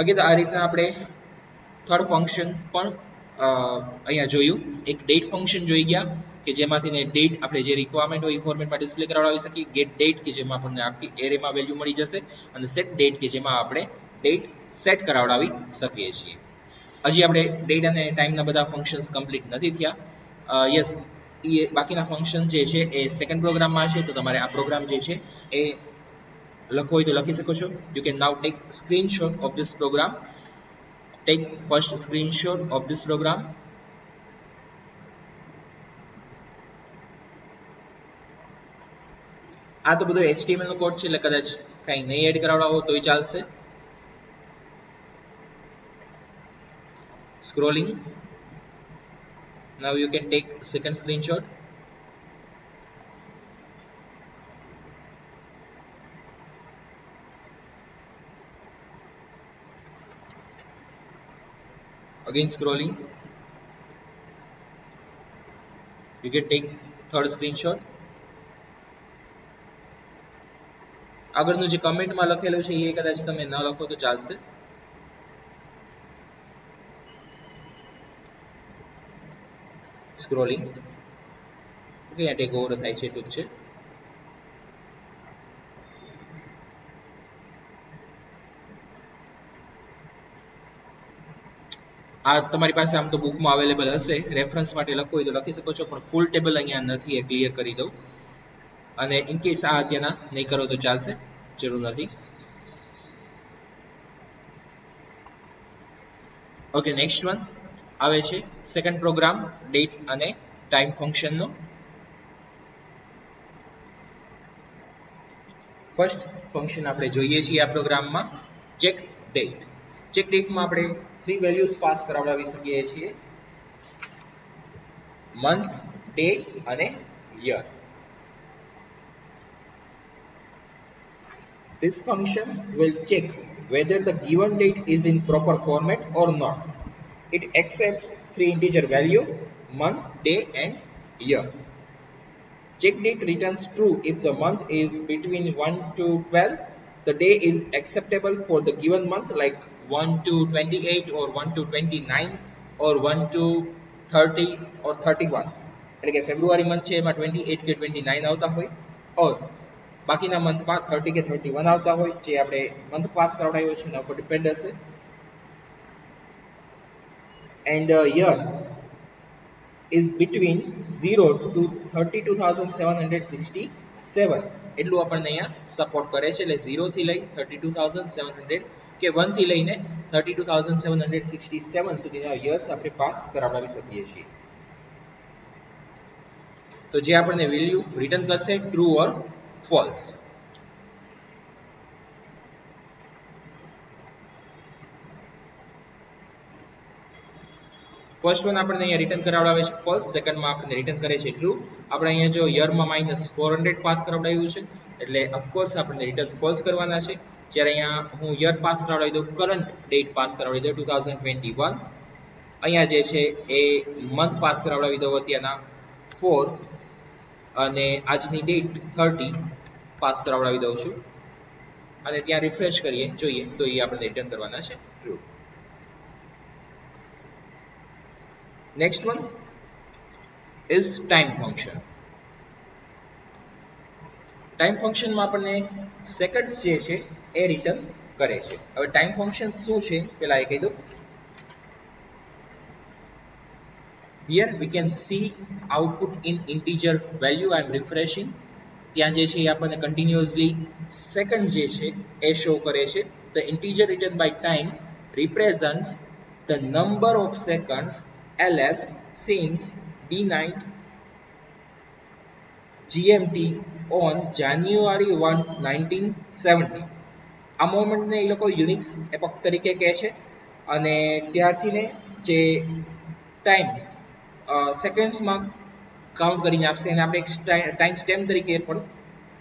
ઓકે, તો આ રીતના આપણે થર્ડ ફંક્શન પણ અહીંયા જોયું. એક ડેટ ફંક્શન જોઈ ગયા કે જેમાંથીને ડેટ આપણે જે રિક્વાયરમેન્ટ હોય એ ફોર્મેટમાં ડિસ્પ્લે કરાવડાવી શકીએ. ગેટ ડેટ કે જેમાં આપણને આખી એરેમાં વેલ્યુ મળી જશે, અને સેટ ડેટ કે જેમાં આપણે ડેટ સેટ કરાવડાવી શકીએ છીએ. હજી આપણે ડેટ અને ટાઈમના બધા ફંક્શન્સ કમ્પ્લીટ નથી થયા. યસ, એ બાકીના ફંક્શન જે છે એ સેકન્ડ પ્રોગ્રામમાં છે, તો તમારે આ પ્રોગ્રામ જે છે એ લખવો હોય તો લખી શકો છો. You can now take screenshot of this program. Take first screenshot of this program. આ તો બધો HTML નો કોડ છે, એટલે કદાચ કંઈ નહીં એડ કરાવડાવો તોય ચાલશે. Scrolling. Now you can take second screenshot. Again scrolling. You can take third screenshot. આગળનું જે કમેન્ટમાં લખેલું છે એ કદાચ તમે ન લખો તો ચાલશે. સ્ક્રોલિંગ. ઓકે, આ ટેક ઓવર થાય છે એટલું જ છે. આ તમારી પાસે આમ તો બુકમાં અવેલેબલ હશે, રેફરન્સ માટે લખવું હોય તો લખી શકો છો, પણ ફૂલ ટેબલ અહીંયા નથી, એ ક્લિયર કરી દઉં. અને ઇન કેસ આ અત્યારના નહીં કરો તો ચાલશે, જરૂર નથી. ઓકે, નેક્સ્ટ વન આવે છે સેકન્ડ પ્રોગ્રામ, ડેટ અને ટાઈમ ફંક્શનનો. ફર્સ્ટ ફંક્શન આપણે જોઈએ છીએ આ પ્રોગ્રામમાં, ચેક ડેટ. ચેક ડેટમાં આપણે 3 વેલ્યુઝ પાસ કરાવડાવી શકીએ છીએ, મંથ, ડે અને year. This function will check whether the given date is in proper format or not. It accepts 3 integer value, month, day and year. Check date returns true if the month is between 1 to 12. The day is acceptable for the given month, like 1 to 28 or 1 to 29 or 1 to 30 or 31. એટલે કે ફેબ્રુઆરી month છે એમાં 28 કે 29 આવતા હોય, ઓર બાકીના મંથમાં 30 કે 31 આવતા હોય, જે આપણે મંથ પાસ કરાવડાવ્યો છે એના ઉપર ડિપેન્ડ હશે. And year is between 0 to 32,767 એટલું આપણને અહીંયા સપોર્ટ કરે છે. એટલે 0 થી લઈ 32,700 કે 1 થી લઈને 32,767 સુધીના યર્સ આપણે પાસ કરાવડાવી શકીએ છીએ. તો જે આપણને વેલ્યુ રિટર્ન કરશે true or false. First one આપણને અહીંયા રિટર્ન કરાવડાવે છે ફોલ્સ, સેકન્ડમાં આપણને રિટર્ન કરે છે ટ્રુ. આપણે અહીંયા જો યરમાં -400 પાસ કરાવડાવ્યું છે એટલે ઓફકોર્સ આપણને રિટર્ન ફોલ્સ કરવાના છે. જ્યારે અહીંયા હું યર પાસ કરાવડાવી દઉં, કરંટ ડેટ પાસ કરાવડાવી દઉં 2021. અહીંયા જે છે એ મંથ પાસ કરાવડાવી દઉં અત્યારના 4 અને આજની ડેટ 30 પાસ કરાવડાવી દઉં છું અને ત્યાં રિફ્રેશ કરીએ જોઈએ તો એ આપણે રિટર્ન કરવાના છે true. Next one is time function. Time ફંક્શનમાં આપણને સેકન્ડ્સ જે છે એ રિટર્ન કરે છે. હવે ટાઈમ ફંક્શન શું છે પેલા એ કહી દઉં. Here we can see output in integer value. I am refreshing. ત્યાં જે છે એ આપણને કન્ટિન્યુઅસલી સેકન્ડ જે છે એ શો કરે છે. The integer written by time represents the number of seconds elapsed since D9 GMT on January 1, 1970. આ મોમેન્ટને એ લોકો યુનિક્સ એપોક તરીકે કહે છે અને ત્યારથી ને જે ટાઈમ સેકન્ડ્સમાં કાઉન્ટ કરીને આપશે અને આપણે એક ટાઈમ સ્ટેમ્પ તરીકે પણ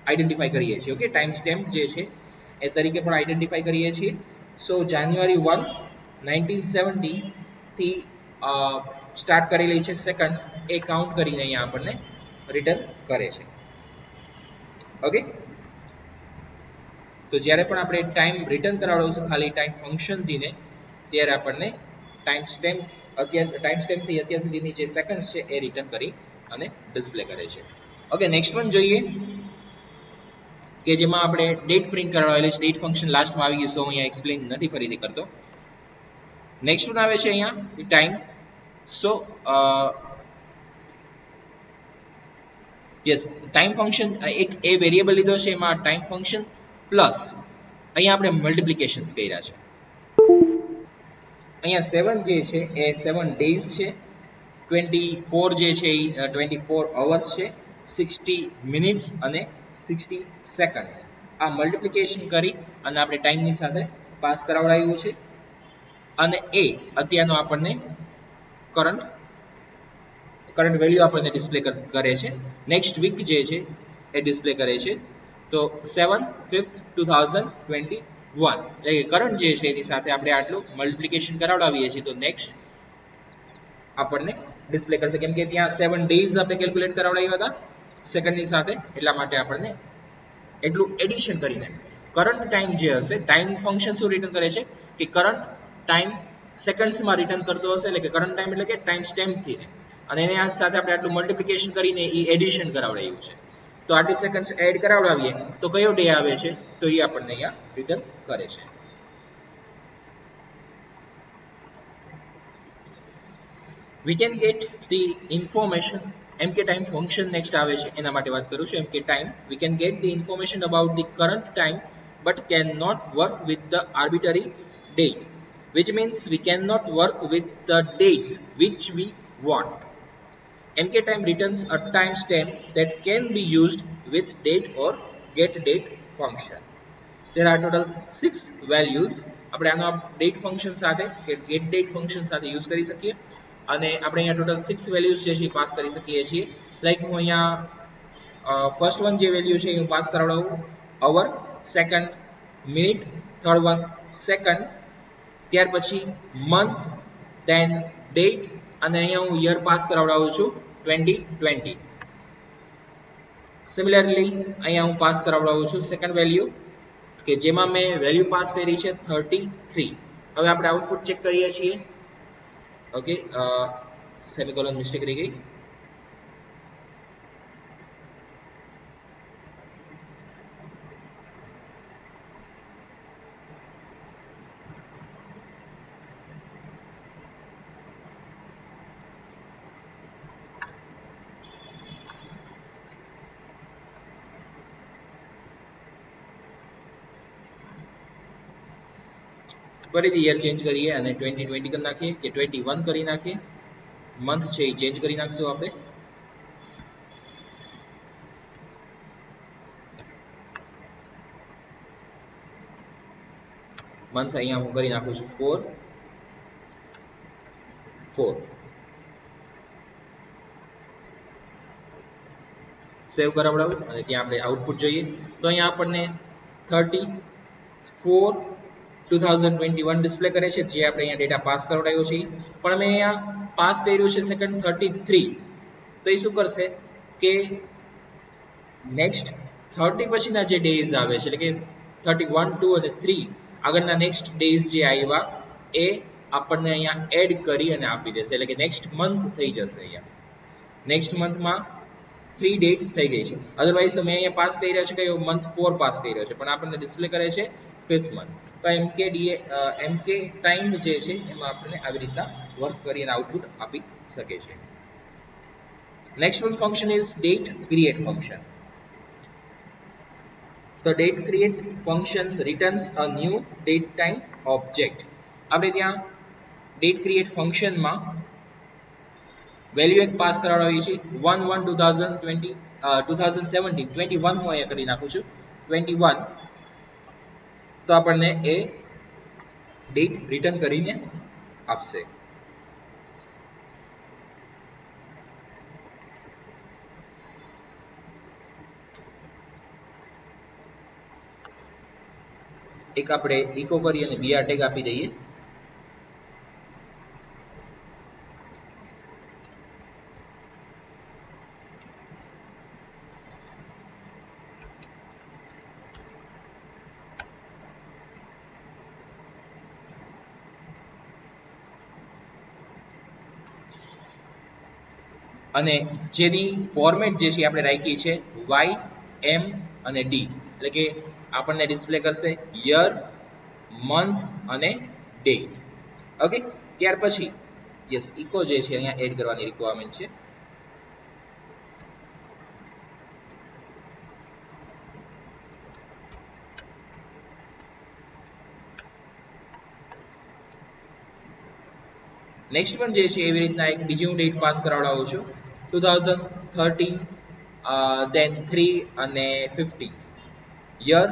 આઈડેન્ટિફાઈ કરીએ છીએ. ઓકે, ટાઈમ સ્ટેમ્પ જે છે એ તરીકે પણ આઈડેન્ટિફાઈ કરીએ છીએ. સો જાન્યુઆરી 1, 1970 થી સ્ટાર્ટ કરેલી છે સેકન્ડ્સ એ કાઉન્ટ કરીને અહીંયા આપણને રિટર્ન કરે છે. ઓકે, તો જ્યારે પણ આપણે ટાઈમ રિટર્ન કરાવડાવશું ખાલી ટાઈમ ફંક્શનથી ને ત્યારે આપણને ટાઈમ સ્ટેમ્પથી અત્યાર સુધીની જે સેકન્ડ્સ છે એ રિટર્ન કરી અને ડિસ્પ્લે કરે છે. ઓકે, નેક્સ્ટ વન જોઈએ કે જેમાં આપણે ડેટ પ્રિન્ટ કરાવેલી છે. ડેટ ફંક્શન લાસ્ટમાં આવી ગયું, સો અહીંયા એક્સપ્લેન નથી ફરીથી કરતો. નેક્સ્ટ વન આવે છે અહીંયા ટાઈમ. સો યસ, ટાઈમ ફંક્શન એક એ વેરિયેબલ લીધો છે, એમાં ટાઈમ ફંક્શન પ્લસ અહીંયા આપણે મલ્ટિપ્લિકેશન્સ કર્યા છે. અહીંયા 7 જે છે એ 7 ડેઝ છે, 24 જે છે એ 24 અવર્સ છે, 60 મિનિટ્સ અને 60 સેકન્ડ્સ. આ મલ્ટિપ્લિકેશન કરી અને આપણે ટાઈમની સાથે પાસ કરાવડાવ્યું છે અને એ અત્યારનો આપણને કરંટ વેલ્યુ આપણને ડિસ્પ્લે કરે છે. નેક્સ્ટ વીક જે છે એ ડિસ્પ્લે કરે છે. તો 7/5/2021 એટલે કે કરંટ જે છે એની સાથે આપણે આટલું મલ્ટિપ્લિકેશન કરાવડાવીએ છીએ તો નેક્સ્ટ આપણને ડિસ્પ્લે કરશે, કેમ કે ત્યાં 7 ડેઝ આપણે કેલ્ક્યુલેટ કરાવડાવ્યા હતા સેકન્ડની સાથે, એટલા માટે આપણને એટલું એડિશન કરીને કરંટ ટાઈમ જે હશે, ટાઈમ ફંક્શન શું રિટર્ન કરે છે કે કરંટ ટાઈમ સેકન્ડ્સમાં રિટર્ન કરતો હશે, એટલે કે કરંટ ટાઈમ એટલે કે ટાઈમ સ્ટેમ્પથી, અને એની સાથે આપણે આટલું મલ્ટિપ્લિકેશન કરીને એ એડિશન કરાવડાવ્યું છે. તો આટલી સેકન્ડ્સ એડ કરાવડાવીએ તો કયો ડે આવે છે તો એ આપણને અહીંયા રિટર્ન કરે છે. We can get the information. mk time function next આવે છે, એના માટે વાત કરું છું. mk time, we can get the information about the current time but cannot work with the arbitrary date, which means we cannot work with the dates which we want. mk time returns a time stamp that can be used with date or get date function. There are total 6 values. આપણે આનો date function સાથે કે get date function સાથે use કરી શકીએ અને આપણે અહીંયા ટોટલ 6 વેલ્યુઝ જે છે પાસ કરી શકીએ છીએ. લાઈક હું અહીંયા ફર્સ્ટ વન જે વેલ્યુ છે હું પાસ કરાવડાવું hour, second minute, third one second, ત્યાર પછી મંથ, ધેન ડેટ અને અહીંયા હું યર પાસ કરાવડાવું છું 2020. સિમિલરલી અહીંયા હું પાસ કરાવડાવું છું સેકન્ડ વેલ્યુ કે જેમાં મેં વેલ્યુ પાસ કરી છે 33. હવે આપણે આઉટપુટ ચેક કરીએ છીએ. ઓકે, સેમિકોલન મિસ્ટેક રહી ગઈ. ફરીથી યર ચેન્જ કરીએ અને 2020 કરી નાખીએ કે 21 કરી નાખીએ. મંથ છે એ ચેન્જ કરી નાખશું આપણે. મંથ અહીંયા હું કરી નાખું છું 4. સેવ કરાવડાવું અને ત્યાં આપણે આઉટપુટ જોઈએ તો અહીંયા આપણને 34/2021 ડિસ્પ્લે કરે છે, જે આપણે અહીંયા ડેટા પાસ કરાવડાવ્યો છે. પણ મેં અહીંયા પાસ કર્યું છે સેકન્ડ 33. તો એ શું કરશે કે નેક્સ્ટ 30 પછીના જે ડેઝ આવે છે, એટલે કે 31, 2 અને 3 આગળના નેક્સ્ટ ડેઝ જે આવ્યા એ આપણને અહીંયા એડ કરી અને આપી દેશે. એટલે કે નેક્સ્ટ મંથ થઈ જશે. અહીંયા નેક્સ્ટ મંથમાં 3 ડેટ થઈ ગઈ છે. અધરવાઇઝ તો મેં અહીંયા પાસ કર્યા છે કયો મંથ 4 પાસ કર્યો છે, પણ આપણને ડિસ્પ્લે કરે છે 5th મંથ. તો એમકે ટાઈમ જે છે એમાં આપણને આવી રીતના વર્ક કરી અને આઉટપુટ આપી શકે છે. Next one function is date create function. The date create function returns a new date time object. આપણે ત્યાં date create function માં વેલ્યુ એક પાસ કરાવડાવીએ છીએ 1/1/2020 2017 21 હું અહીંયા કરી નાખું છું 21. તો આપણને એ ડેટ રિટર્ન કરીને આપશે. એક આપણે ઇકો કરી અને બીઆર ટેગ આપી દઈએ. અને જેની ફોર્મેટ જે છે આપણે રાખી છે વાય એમ અને ડી, એટલે કે આપણને ડિસ્પ્લે કરશે યર, મંથ અને ડેટ. ઓકે, ત્યાર પછી યસ ઇકો જે છે અહીંયા એડ કરવાની રિક્વાયરમેન્ટ છે. નેક્સ્ટ વન જે છે એવી રીતના એક બીજી હું ડેટ પાસ કરાવડાવું છું 2013, then 3 અને 15. યર,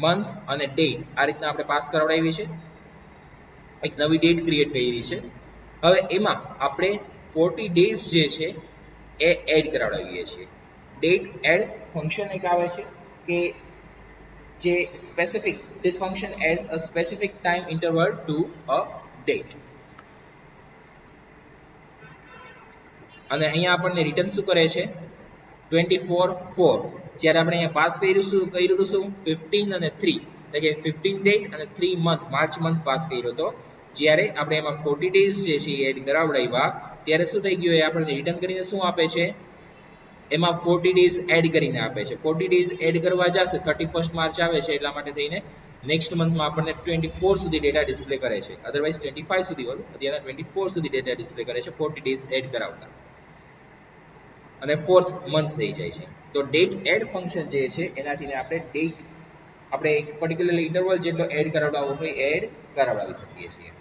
મંથ અને ડેટ આ રીતના આપણે પાસ કરાવડાવી છે. એક નવી ડેટ ક્રિએટ કરી છે. હવે એમાં આપણે 40 ડેઝ જે છે એ એડ કરાવડાવીએ છીએ. ડેટ એડ ફંક્શન એક આવે છે કે જે specific this function as a specific time interval to a date. અને અહીંયા આપણને રિટર્ન શું કરે છે 24/4. જ્યારે આપણે અહીંયા પાસ કર્યું હતું 15 અને 3, એટલે કે 15 ડેટ અને 3 મંથ માર્ચ મંથ પાસ કર્યો હતો. જ્યારે આપણે એમાં 40 ડેઝ જે છે એ એડ કરાવડાવ્યા ત્યારે શું થઈ ગયું, એ આપણને રિટર્ન કરીને શું આપે છે, એમાં 40 ડેઝ એડ કરીને આપે છે. 40 ડેઝ એડ કરવા જશે 31 માર્ચ આવે છે, એટલા માટે થઈને નેક્સ્ટ મંથમાં આપણને 24 સુધી ડેટા ડિસ્પ્લે કરે છે. અધરવાઇઝ 25 સુધી હોય, અત્યારે 24 સુધી ડેટા ડિસ્પ્લે કરે છે 40 ડેઝ એડ કરાવતા, અને 4th મંથ થઈ જાય છે. તો ડેટ એડ ફંક્શન જે છે એનાથી આપણે ડેટ આપણે એક પર્ટિક્યુલરલી ઇન્ટરવલ જેટલો એડ કરાવડાવવો હોય એડ કરાવડાવી શકીએ છીએ.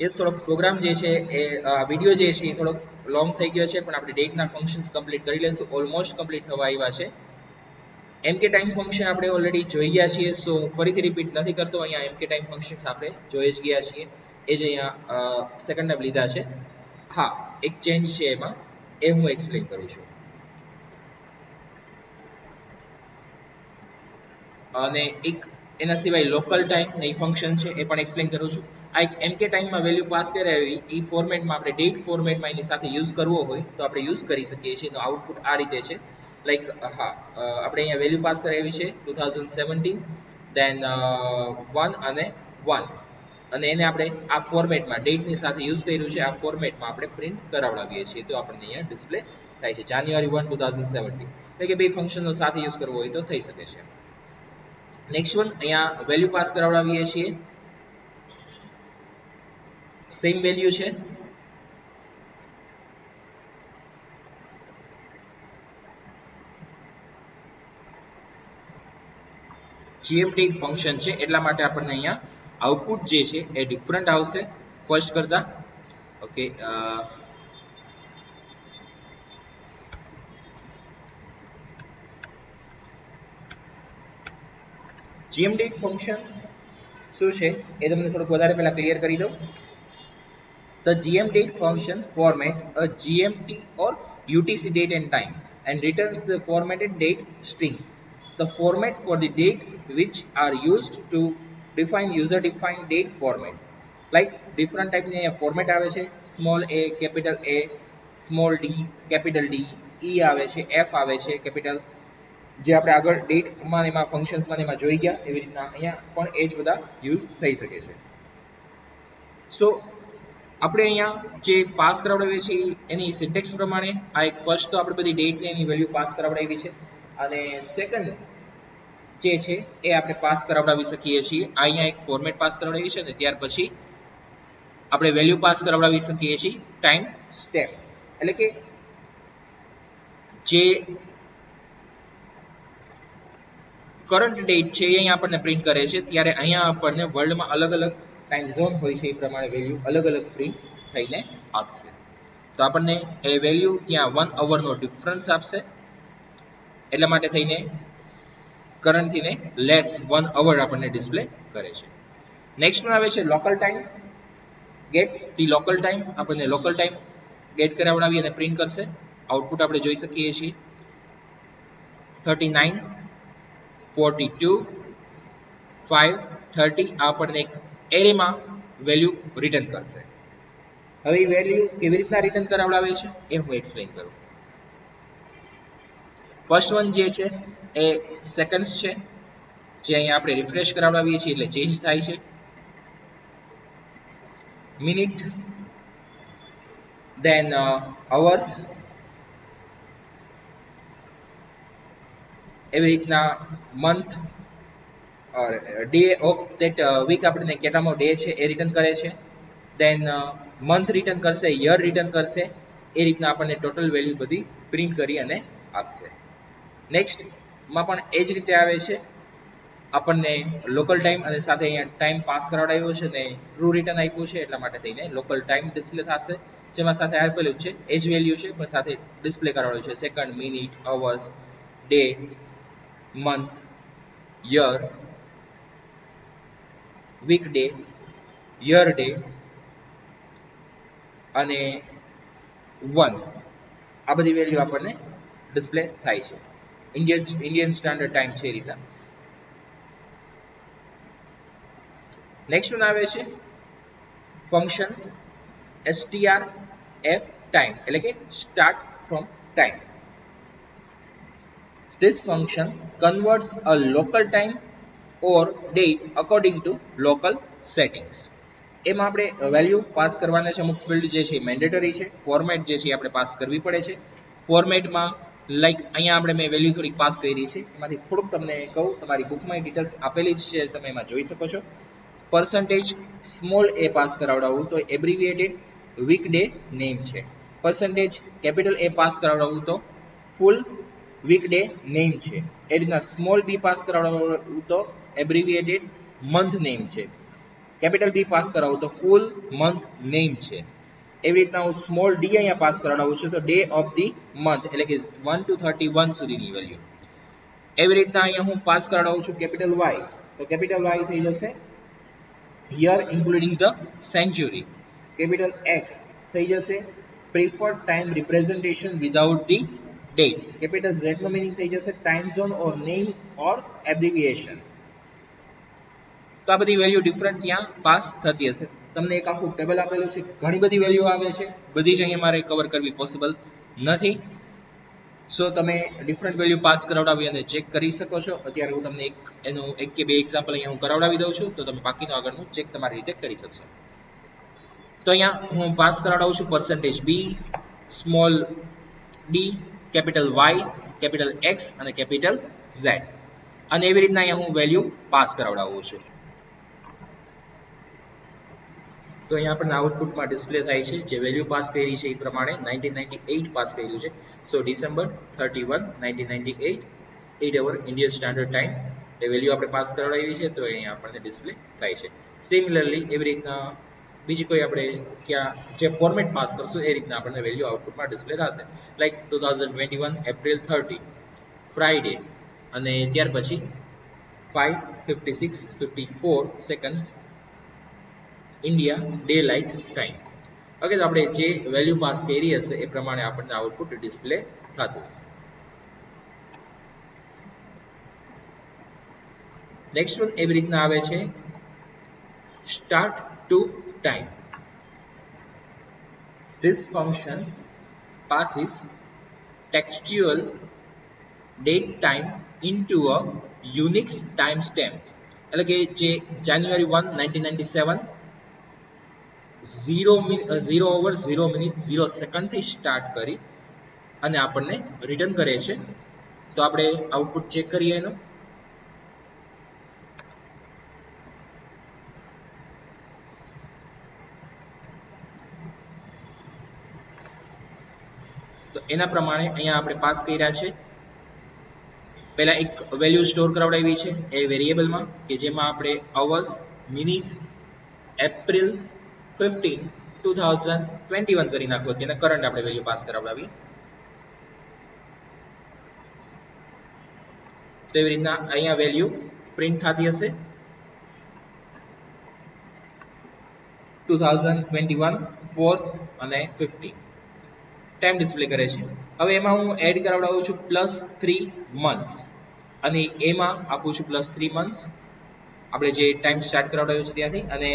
એ થોડોક પ્રોગ્રામ જે છે એ વિડીયો જે છે એ થોડોક લોંગ થઈ ગયો છે, પણ આપણે ડેટના ફંક્શન્સ કમ્પ્લીટ કરી લઈશું. ઓલમોસ્ટ કમ્પ્લીટ થવા આવ્યા છે. એમકે ટાઈમ ફંક્શન આપણે ઓલરેડી જોઈ ગયા છીએ, સો ફરીથી રિપીટ નથી કરતો. અહીંયા એમકે ટાઈમ ફંક્શન આપણે જોઈ જ ગયા છીએ, એ જ અહીંયા સેકન્ડ ટાઈમ લીધા છે. હા, એક ચેન્જ છે એમાં, એ હું એક્સપ્લેન કરું છું. અને એક એના સિવાય લોકલ ટાઈમ ને ફંક્શન છે એ પણ એક્સપ્લેન કરું છું. આ એક એમકે ટાઈમમાં વેલ્યુ પાસ કરાવી એ ફોર્મેટમાં આપણે ડેટ ફોર્મેટમાં એની સાથે યુઝ કરવો હોય તો આપણે યુઝ કરી શકીએ છીએ. તો આઉટપુટ આ રીતે છે. લાઈક હા, આપણે અહીંયા વેલ્યુ પાસ કરાવી છે 2017, દેન 1 અને 1, અને એને આપણે આ ફોર્મેટમાં ડેટની સાથે યુઝ કર્યું છે. આ ફોર્મેટમાં આપણે પ્રિન્ટ કરાવડાવીએ છીએ તો આપણને અહીંયા ડિસ્પ્લે થાય છે જાન્યુઆરી 1, 2017. એટલે કે બે ફંક્શનનો સાથે યુઝ કરવો હોય તો થઈ શકે છે. નેક્સ્ટ વન અહીંયા વેલ્યુ પાસ કરાવડાવીએ છીએ, સેમ વેલ્યુ છે. gmdate ફંક્શન છે એટલા માટે આપણને અહીંયા આઉટપુટ જે છે એ ડિફરન્ટ આવશે ફર્સ્ટ કરતા. ઓકે, gmdate ફંક્શન શું છે એ તમને થોડુંક વધારે પહેલા ક્લિયર કરી દઉં. The gmdate function format a GMT or UTC date and time and returns the formatted date string. The format for the date which are used to define user-defined date format. Like different type ની format આવે છે, small a, capital A, small d, capital D, E આવે છે, F આવે છે, capital જે આપણે આગળ ડેટમાં એમાં ફંક્શન્સમાં એમાં જોઈ ગયા એવી રીતના અહીંયા પણ એ જ બધા યુઝ થઈ શકે છે. સો આપણે અહીંયા જે પાસ કરાવડાવીએ છીએ એની સિન્ટેક્સ પ્રમાણે આ એક ફર્સ્ટ તો આપણે બધી ડેટ ને એની વેલ્યુ પાસ કરાવડાવી છે અને સેકન્ડ જે છે એ આપણે પાસ કરાવડાવી શકીએ છીએ. અહીંયા એક ફોર્મેટ પાસ કરાવડાવી છે અને ત્યાર પછી આપણે વેલ્યુ પાસ કરાવડાવી શકીએ છીએ ટાઈમ સ્ટેપ, એટલે કે જે કરંટ ડેટ છે એ અહીંયા આપણને પ્રિન્ટ કરે છે ત્યારે અહીંયા આપણને વર્લ્ડમાં અલગ અલગ ટાઈમ ઝોન હોય છે એ પ્રમાણે વેલ્યુ અલગ અલગ પ્રિન્ટ થઈને આપશે. તો આપણને એ વેલ્યુ ત્યાં 1 અવરનો ડિફરન્સ આપશે એટલા માટે થઈને કરંટથી ને લેસ 1 અવર આપણને ડિસ્પ્લે કરે છે. નેક્સ્ટ આવે છે local time gets the local time. આપણને લોકલ ટાઈમ ગેટ કરાવડાવી અને પ્રિન્ટ કરશે. આઉટપુટ આપણે જોઈ શકીએ છીએ 39, 42, 5, 30 આપણને એક એરેમાં વેલ્યુ રિટર્ન કરશે. હવે એ વેલ્યુ કેવી રીતના રિટર્ન કરાવડાવે છે એ હું એક્સપ્લેન કરું. ફર્સ્ટ વન જે છે એ સેકન્ડ્સ છે, જે અહીંયા આપણે રિફ્રેશ કરાવડાવીએ છીએ એટલે ચેન્જ થાય છે. મિનિટ, then hours, એવી રીતના month or day of that week આપણને કેટલામો ડે છે એ રિટર્ન કરે છે. દેન મંથ રિટર્ન કરશે, યર રિટર્ન કરશે, એ રીતના આપણને ટોટલ વેલ્યુ બધી પ્રિન્ટ કરી અને આપશે. નેક્સ્ટમાં પણ એ જ રીતે આવે છે, આપણને લોકલ ટાઈમ અને સાથે અહીંયા ટાઈમ પાસ કરાવડાવ્યો છે ને ટ્રુ રિટર્ન આપ્યું છે એટલા માટે થઈને લોકલ ટાઈમ ડિસ્પ્લે થશે, જેમાં સાથે આપેલું છે એ જ વેલ્યુ છે પણ સાથે ડિસ્પ્લે કરાવડાવ્યું છે second, minute, hours, day, month, year, week day, year day અને વન. આ બધી વેલ્યુ આપણને ડિસ્પ્લે થાય છે. ઇન્ડિયન સ્ટાન્ડર્ડ ટાઈમ છે એ રીતના. નેક્સ્ટ વન આવે છે ફંક્શન strf time, એટલે કે start from time. This function converts a local time or date according to local settings. એમાં આપણે વેલ્યુ પાસ કરવાના છે, અમુક ફિલ્ડ જે છે મેન્ડેટરી છે, ફોર્મેટ જે છે આપણે પાસ કરવી પડે છે. ફોર્મેટમાં લાઈક અહીંયા આપણે મેં વેલ્યુ થોડીક પાસ કરી છે, એમાંથી થોડુંક તમને કહું, તમારી બુકમાં ડિટેલ્સ આપેલી જ છે, તમે એમાં જોઈ શકો છો. પર્સન્ટેજ સ્મોલ એ પાસ કરાવડાવું તો એબ્રિવિએટેડ વીક ડે નેમ છે. પર્સન્ટેજ કેપિટલ એ પાસ કરાવડાવું તો ફૂલ વીક ડે નેમ છે. એ રીતના સ્મોલ બી પાસ કરાવડાવું તો એબ્રિવિએટેડ મંથ નેમ છે. કેપિટલ બી પાસ કરાવું તો ફૂલ મંથ નેમ છે. એવી રીતના હું સ્મોલ ડી અહીંયા પાસ કરાવડાવું છું તો ડે ઓફ ધી મંથ, એટલે કે 1 to 31 સુધીની વેલ્યુ. એવી રીતના અહીંયા હું પાસ કરાવડાવું છું કેપિટલ વાય, તો કેપિટલ વાય થઈ જશે year including the century. Capital X થઈ જશે preferred time representation without the date. Capital Z નો મીનિંગ થઈ જશે time zone or name or abbreviation. તો આ બધી વેલ્યુ ડિફરન્ટ ત્યાં પાસ થતી હશે. તમને એક આખું ટેબલ આપેલું છે, ઘણી બધી વેલ્યુ આવે છે, બધી જ અહીંયા મારે કવર કરવી પોસિબલ નથી. સો તમે ડિફરન્ટ વેલ્યુ પાસ કરાવડાવી અને ચેક કરી શકો છો. અત્યારે હું તમને એનું એક કે બે એક્ઝામ્પલ અહીંયા હું કરાવડાવી દઉં છું, તો તમે બાકીનું આગળનું ચેક તમારી રીતે કરી શકશો. તો અહીંયા હું પાસ કરાવડાવું છું percentage B, small D, capital Y, capital X અને કેપિટલ ઝેડ, અને એવી રીતના અહીંયા હું વેલ્યુ પાસ કરાવડાવું છું. તો અહીંયા આપણને આઉટપુટમાં ડિસ્પ્લે થાય છે જે વેલ્યુ પાસ કરી છે એ પ્રમાણે 1998 પાસ કર્યું છે. સો ડિસેમ્બર 31, 1998, 8 અવર ઇન્ડિયન સ્ટાન્ડર્ડ ટાઈમ એ વેલ્યુ આપણે પાસ કરાવડાવી છે તો અહીંયા આપણને ડિસ્પ્લે થાય છે. સિમિલરલી એવી રીતના બીજી કોઈ આપણે ક્યાં જે ફોર્મેટ પાસ કરશું એ રીતના આપણને વેલ્યુ આઉટપુટમાં ડિસ્પ્લે થશે. લાઈક 2021 એપ્રિલ 30 ફ્રાઈડે અને ત્યાર પછી 5:56:54 seconds India day light time. Okay, તો આપણે જે વેલ્યુ પાસ કરી હશે એ પ્રમાણે આપણને આઉટપુટ ડિસ્પ્લે થતું હશે. નેક્સ્ટ વન એવી રીતના આવે છે start to time. This function passes textual date time into a Unix timestamp. એટલે કે જે જાન્યુઆરી 1 1997 0:0:0 થી સ્ટાર્ટ કરી અને આપણને રિટર્ન કરે છે. તો આપણે આઉટપુટ ચેક કરીએ એનું. તો એના પ્રમાણે અહીંયા આપણે પાસ કર્યા છે. પહેલા એક વેલ્યુ સ્ટોર કરાવડાવી છે એ વેરિયેબલમાં કે જેમાં આપણે અવર્સ, મિનિટ, એપ્રિલ 15 2021 કરી નાખવું હતી અને કરંટ આપણે વેલ્યુ પાસ કરાવડાવી. તો એવી રીતના અહીંયા વેલ્યુ પ્રિન્ટ થતી હશે 2021 4th અને 15 ટાઈમ ડિસ્પ્લે કરે છે. હવે એમાં હું એડ કરાવડાવું છું +3 મંથ્સ અને એમાં આપું છું +3 મંથ્સ આપણે જે ટાઈમ સ્ટાર્ટ કરાવડાવ્યું છે ત્યાંથી, અને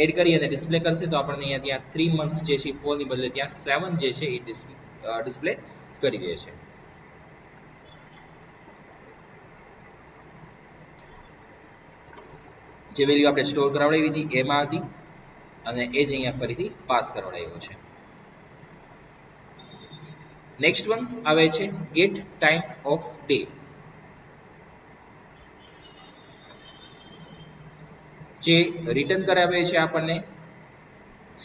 એડ કરી અને ડિસ્પ્લે કરશે તો આપણને અહીંયા ત્યાં 3 મંથ્સ જે છે 4 ની બદલે ત્યાં 7 જે છે એ ડિસ્પ્લે કરી દે છે. જે વેલ્યુ આપણે સ્ટોર કરાવડાવી હતી એમાં હતી અને એ જ અહીંયા ફરીથી પાસ કરાવડાવ્યો છે. નેક્સ્ટ વન આવે છે ગેટ ટાઈમ ઓફ ડે. જે રિટર્ન કરાવે છે આપણને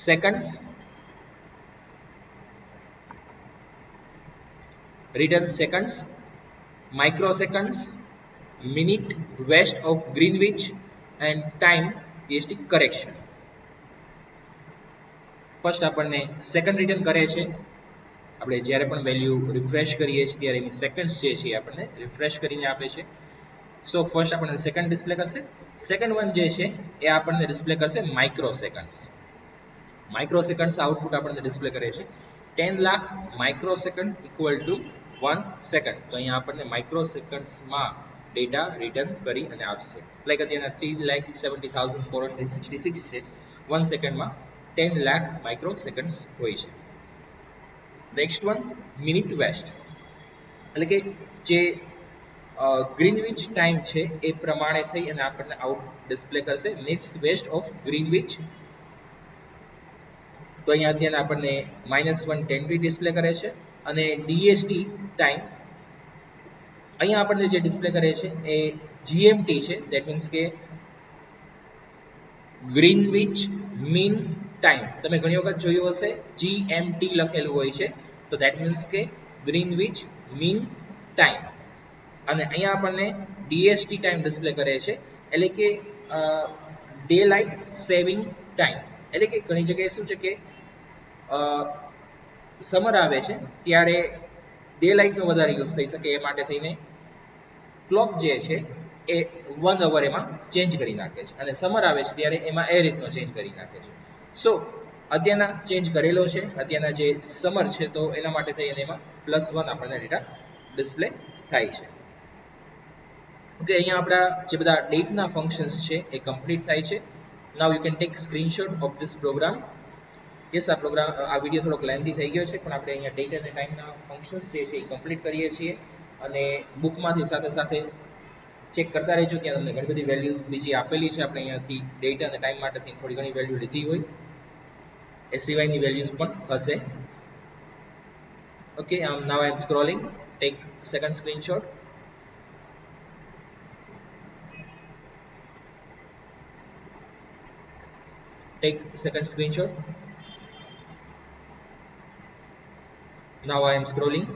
seconds, return seconds, micro seconds, minute west of Greenwich and time PST correction. First આપણને સેકન્ડ રિટર્ન કરે છે. આપણે જ્યારે પણ વેલ્યુ રિફ્રેશ કરીએ છીએ ત્યારે એની સેકન્ડ્સ જે છે આપણને રિફ્રેશ કરીને આપે છે. સો ફર્સ્ટ આપણને સેકન્ડ ડિસ્પ્લે કરશે. સેકન્ડ વન જે છે એ આપણને ડિસ્પ્લે કરશે micro seconds. Micro seconds output આપણને ડિસ્પ્લે કરે છે 10 lakh micro second equal to 1 second. તો અહીંયા આપણને માઇક્રો સેકન્ડ્સમાં ડેટા રિટર્ન કરી અને આપશે. લાઈક અત્યારના 3,70,466 છે. 1 સેકન્ડમાં 10 લાખ માઇક્રો સેકન્ડ્સ હોય છે. નેક્સ્ટ વન મિનિટ વેસ્ટ, એટલે કે જે ગ્રીનવિચ ટાઈમ છે એ પ્રમાણે થઈ અને આપણને આઉટ ડિસ્પ્લે કરશે મિનિટ્સ વેસ્ટ ઓફ ગ્રીનવિચ. તો અહીંયા અત્યારે આપણને -110 ડિસ્પ્લે કરે છે. અને DST ટાઈમ અહીંયા આપણને જે ડિસ્પ્લે કરે છે એ GMT છે. ધેટ મીન્સ કે ગ્રીનવિચ મીન ટાઈમ. તમે ઘણી વખત જોયું હશે GMT લખેલું હોય છે, તો ધેટ મીન્સ કે ગ્રીનવિચ મીન ટાઈમ. અને અહીંયા આપણને DST ટાઈમ ડિસ્પ્લે કરે છે, એટલે કે ડે લાઇટ સેવિંગ ટાઈમ. એટલે કે ઘણી જગ્યાએ શું છે કે સમર આવે છે ત્યારે ડે લાઇટનો વધારે યુઝ થઈ શકે એ માટે થઈને ક્લોક જે છે એ 1 અવર એમાં ચેન્જ કરી નાખે છે, અને સમર આવે છે ત્યારે એમાં એ રીતનો ચેન્જ કરી નાખે છે. સો અત્યારના ચેન્જ કરેલો છે, અત્યારના જે સમર છે તો એના માટે થઈ અને એમાં +1 આપણને ડેટા ડિસ્પ્લે થાય છે. ઓકે, અહીંયા આપણા જે બધા ડેટના ફંક્શન્સ છે એ કમ્પ્લીટ થાય છે. Now you can take screenshot of this program. Yes, આ વિડીયો થોડોક લેન્થી થઈ ગયો છે, પણ આપણે અહીંયા ડેટ અને ટાઈમના ફંક્શન્સ જે છે એ કમ્પ્લીટ કરીએ છીએ. અને બુકમાંથી સાથે સાથે ચેક કરતા રહેજો, ત્યાં તમને ઘણી બધી વેલ્યુઝ બીજી આપેલી છે. આપણે અહીંયાથી ડેટ અને ટાઈમ માટેથી થોડી ઘણી વેલ્યુ લીધી હોય એ સિવાયની વેલ્યુઝ પણ હશે. Okay, now I am scrolling. Take second screenshot. Take second screenshot. Now I am scrolling.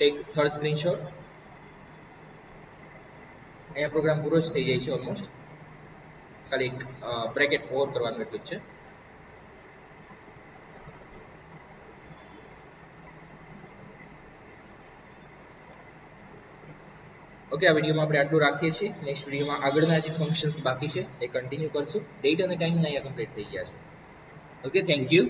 Take third screenshot. અહીંયા પ્રોગ્રામ પૂરો જ થઈ જાય છે ઓલમોસ્ટ. ખાલી એક બ્રેકેટ ઓવર કરવાનું એટલું જ છે. ઓકે, આ વિડીયોમાં આપણે આટલું રાખીએ છીએ. નેક્સ્ટ વિડીયોમાં આગળના જે ફંક્શન્સ બાકી છે એ કન્ટિન્યુ કરશું. ડેટ અને ટાઈમ અહીંયા કમ્પ્લીટ થઈ ગયા છે. Okay, thank you.